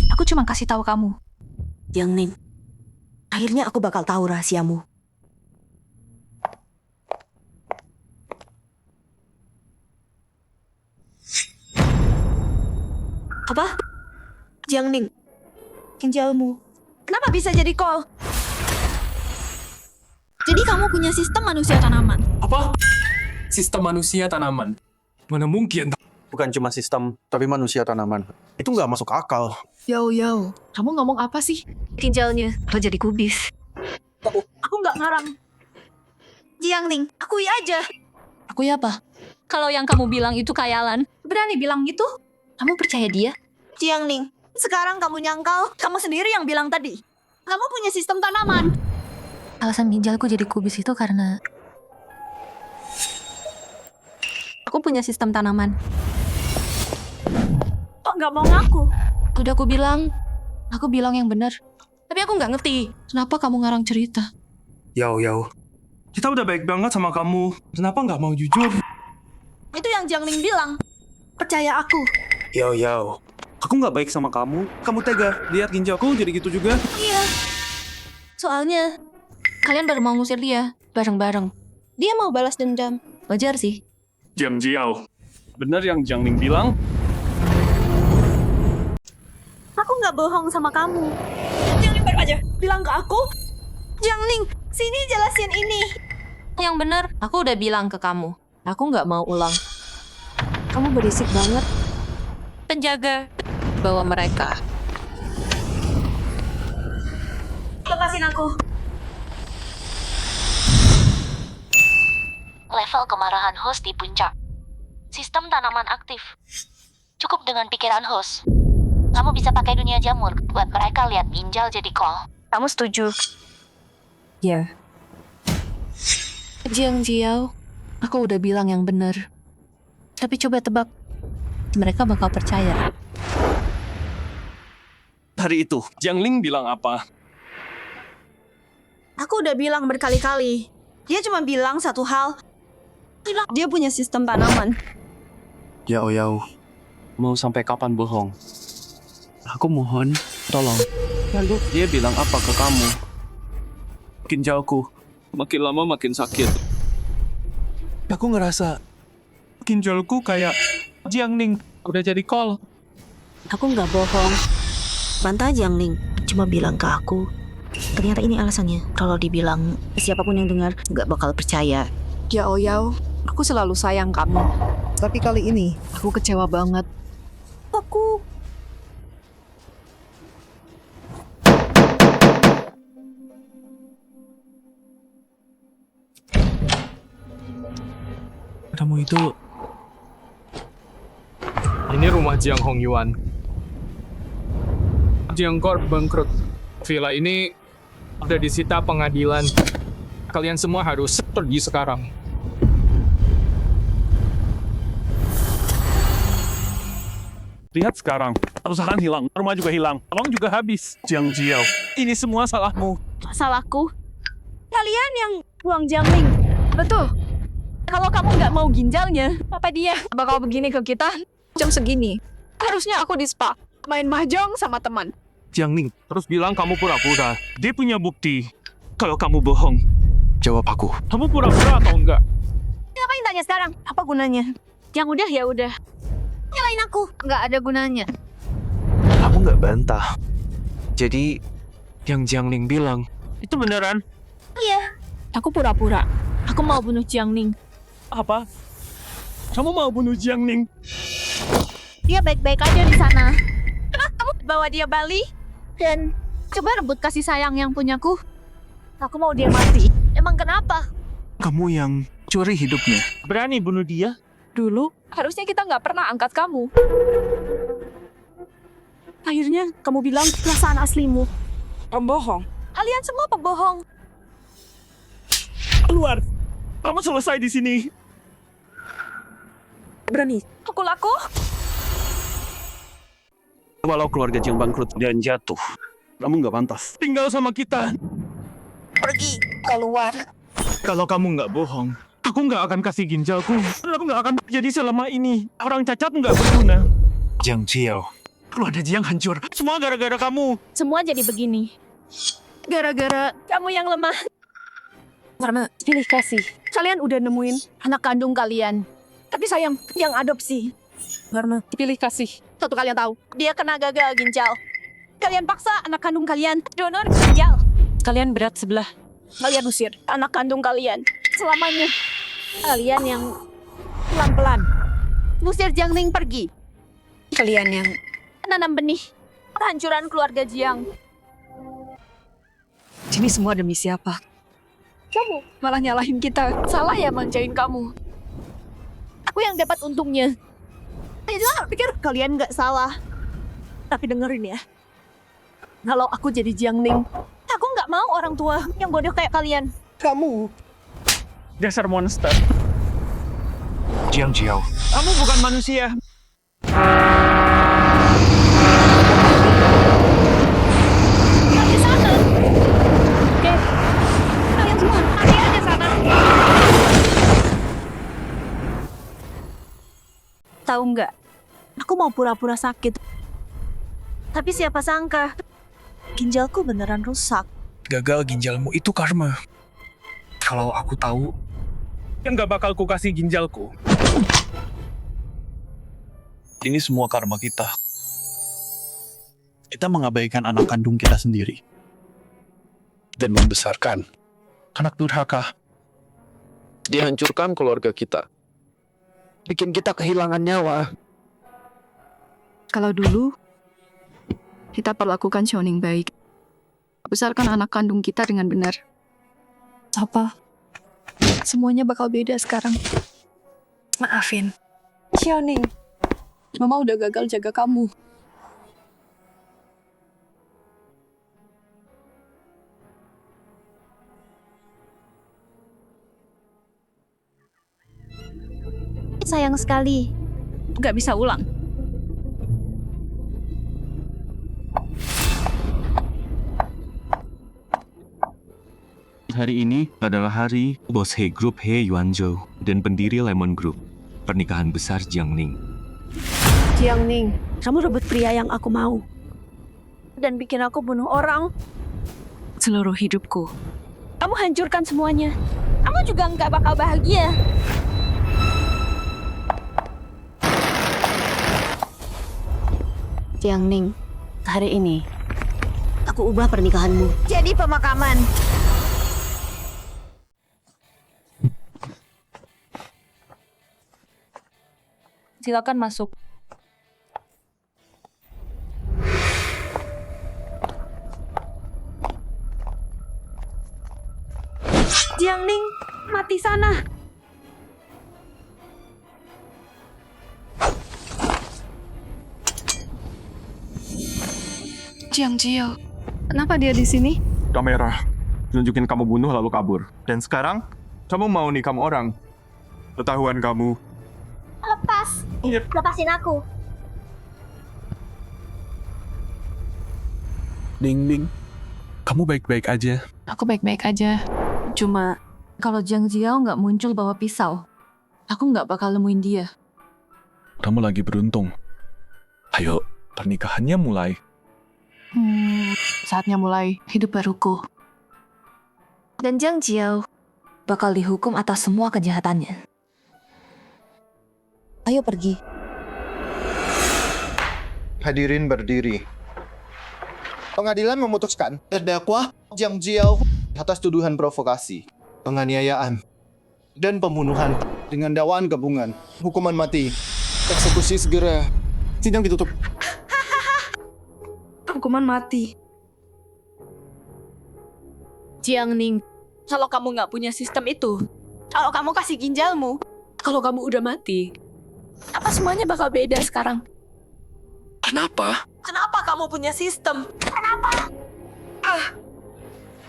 aku cuma kasih tahu kamu. Jiang Ning, akhirnya aku bakal tahu rahasiamu. Apa? Jiang Ning, ginjalmu kenapa bisa jadi kol? Jadi kamu punya sistem manusia tanaman. Apa? Sistem manusia tanaman. Mana mungkin? Bukan cuma sistem, tapi manusia tanaman. Itu nggak masuk akal. Yo, kamu ngomong apa sih? Ginjalnya lo jadi kubis. Aku nggak ngarang. Jiang Ning, akui aja. Aku ya apa? Kalau yang kamu bilang itu khayalan, Berani bilang gitu? kamu percaya dia? Jiang Ning, sekarang kamu nyangkal, kamu sendiri yang bilang tadi. Kamu punya sistem tanaman. Alasan ginjalku jadi kubis itu karena aku punya sistem tanaman. Kok nggak mau ngaku? Udah aku bilang yang benar. Tapi aku nggak ngerti kenapa kamu ngarang cerita. Yao, Kita udah baik banget sama kamu. Kenapa nggak mau jujur? Itu yang Jiang Ning bilang. Percaya aku. Yao. Aku nggak baik sama kamu. Kamu tega. Lihat ginjalku jadi gitu juga. Iya. Soalnya kalian baru mau ngusir dia bareng-bareng. Dia mau balas dendam. Wajar sih. Jiang Jiao. Bener yang Jiang Ning bilang? Aku nggak bohong sama kamu. Jiang Ning baru aja bilang ke aku. Jiang Ning, sini jelasin ini. Yang benar, aku udah bilang ke kamu. Aku nggak mau ulang. Kamu berisik banget. Penjaga, bawa mereka. Lepasin aku. Level kemarahan host di puncak. Sistem tanaman aktif. Cukup dengan pikiran host. Kamu bisa pakai dunia jamur buat mereka lihat ginjal jadi call. Kamu setuju? Ya. Jiang Jiao, aku udah bilang yang benar. Tapi coba tebak, mereka bakal percaya. Hari itu, Jiang Ling bilang apa? Aku udah bilang berkali-kali. Dia cuma bilang satu hal. Dia punya sistem tanaman. Ya Oyao, mau sampai kapan bohong? Aku mohon, tolong. Lalu dia bilang apa ke kamu? Ginjalku makin lama makin sakit. Aku ngerasa ginjalku kayak Jiang Ning udah jadi kol. Aku nggak bohong. Bantah Jiang Ling cuma bilang ke aku. Ternyata ini alasannya. Kalau dibilang siapapun yang dengar nggak bakal percaya. Ya Oyao, aku selalu sayang kamu. Tapi kali ini, aku kecewa banget. Aku Kamu itu... Ini rumah Jiang Hongyuan. Jiang Corp bangkrut. Villa ini udah disita pengadilan. Kalian semua harus pergi sekarang. Lihat sekarang, perusahaan hilang, rumah juga hilang, uang juga habis. Jiang Jiao, ini semua salahmu. salahku. Kalian yang buang Jiang Ling. Betul. Kalau kamu nggak mau ginjalnya, apa dia Bakal begini ke kita jam segini. Harusnya aku di spa, main mahjong sama teman. Jiang Ling, terus bilang kamu pura-pura. Dia punya bukti. Kalau kamu bohong, Jawab aku. kamu pura-pura atau enggak? Ngapain tanya sekarang? Apa gunanya? Yang udah ya udah. Nyalain aku. Nggak ada gunanya. Aku nggak bantah. Jadi, yang Jiang Ling bilang, Itu beneran? Iya. Aku pura-pura. Aku mau bunuh Jiang Ling. Apa? Kamu mau bunuh Jiang Ling? Dia baik-baik aja di sana. Kenapa kamu bawa dia balik? Dan coba rebut kasih sayang yang punyaku. Aku mau dia mati. Emang kenapa? kamu yang curi hidupnya. Berani bunuh dia? Dulu, harusnya kita nggak pernah angkat kamu. Akhirnya kamu bilang perasaan aslimu. Pembohong. Kalian semua pembohong. Keluar. Kamu selesai di sini. Berani. Pukul aku. Walau keluarga Jiang bangkrut dan jatuh, kamu nggak pantas tinggal sama kita. Pergi. Keluar. Kalau kamu nggak bohong, aku nggak akan kasih ginjalku. Dan aku nggak akan jadi selama ini. Orang cacat nggak berguna. Jiang Jiao. Keluarga Jiang hancur. Semua gara-gara kamu. Semua jadi begini. Gara-gara kamu yang lemah. Karena pilih kasih. Kalian udah nemuin anak kandung kalian. Tapi sayang, yang adopsi. Karena pilih kasih. Satu kalian tahu, dia kena gagal ginjal. Kalian paksa anak kandung kalian donor ginjal. Kalian berat sebelah. Kalian usir anak kandung kalian selamanya. Kalian yang pelan-pelan usir Jiang Ling pergi. Kalian yang nanam benih kehancuran keluarga Jiang. Ini semua demi siapa? Kamu Malah nyalahin kita. Salah ya manjain kamu. aku yang dapat untungnya. Saya juga pikir kalian nggak salah. Tapi dengerin ya. Kalau aku jadi Jiang Ling, aku nggak mau orang tua yang bodoh kayak kalian. Kamu dasar monster. Jiang Jiao. Kamu bukan manusia. Di sana. Oke. Kalian semua mati aja sana. Tahu nggak? Aku mau pura-pura sakit. Tapi siapa sangka ginjalku beneran rusak. Gagal ginjalmu itu karma. Kalau aku tahu, Yang gak bakal ku kasih ginjalku. Ini semua karma kita. Kita mengabaikan anak kandung kita sendiri. dan membesarkan anak durhaka. Dia hancurkan keluarga kita. bikin kita kehilangan nyawa. Kalau dulu, kita perlakukan Xiaoning baik. Besarkan anak kandung kita dengan benar. Apa? Semuanya bakal beda sekarang. Maafin. Xiaoning, Mama udah gagal jaga kamu. Sayang sekali. Gak bisa ulang. Hari ini adalah hari bos He Group He Yuanzhou dan pendiri Lemon Group. Pernikahan besar Jiang Ning. Jiang Ning, kamu rebut pria yang aku mau. Dan bikin aku bunuh orang. Seluruh hidupku. Kamu hancurkan semuanya. Kamu juga nggak bakal bahagia. Jiang Ning, hari ini aku ubah pernikahanmu jadi pemakaman. Silakan masuk. Jiang Ning, mati sana. Jiang Jiao, kenapa dia di sini? Kamera, tunjukin kamu bunuh lalu kabur. Dan sekarang, kamu mau nikam orang. Ketahuan kamu. Lepas. Lepasin aku. Ning Ning, kamu baik-baik aja. Aku baik-baik aja. Cuma, kalau Jiang Jiao nggak muncul bawa pisau, aku nggak bakal nemuin dia. Kamu lagi beruntung. Ayo, pernikahannya mulai. Saatnya mulai hidup baruku. Dan Jiang Jiao bakal dihukum atas semua kejahatannya. Ayo pergi. Hadirin berdiri. Pengadilan memutuskan terdakwa Jiang Jiao atas tuduhan provokasi, penganiayaan, dan pembunuhan dengan dakwaan gabungan. Hukuman mati. Eksekusi segera. Sidang ditutup. Hukuman mati. Jiang Ning, kalau kamu nggak punya sistem itu, kalau kamu kasih ginjalmu, kalau kamu udah mati, apa semuanya bakal beda sekarang? Kenapa? Kenapa kamu punya sistem? Kenapa?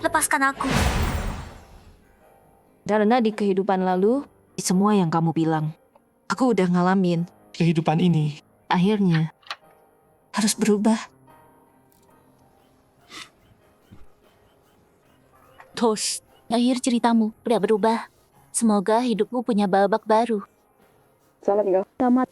Lepaskan aku. Karena di kehidupan lalu, semua yang kamu bilang, aku udah ngalamin. Kehidupan ini. Akhirnya, harus berubah. Tos, akhir ceritamu udah berubah. Semoga hidupmu punya babak baru. Selamat.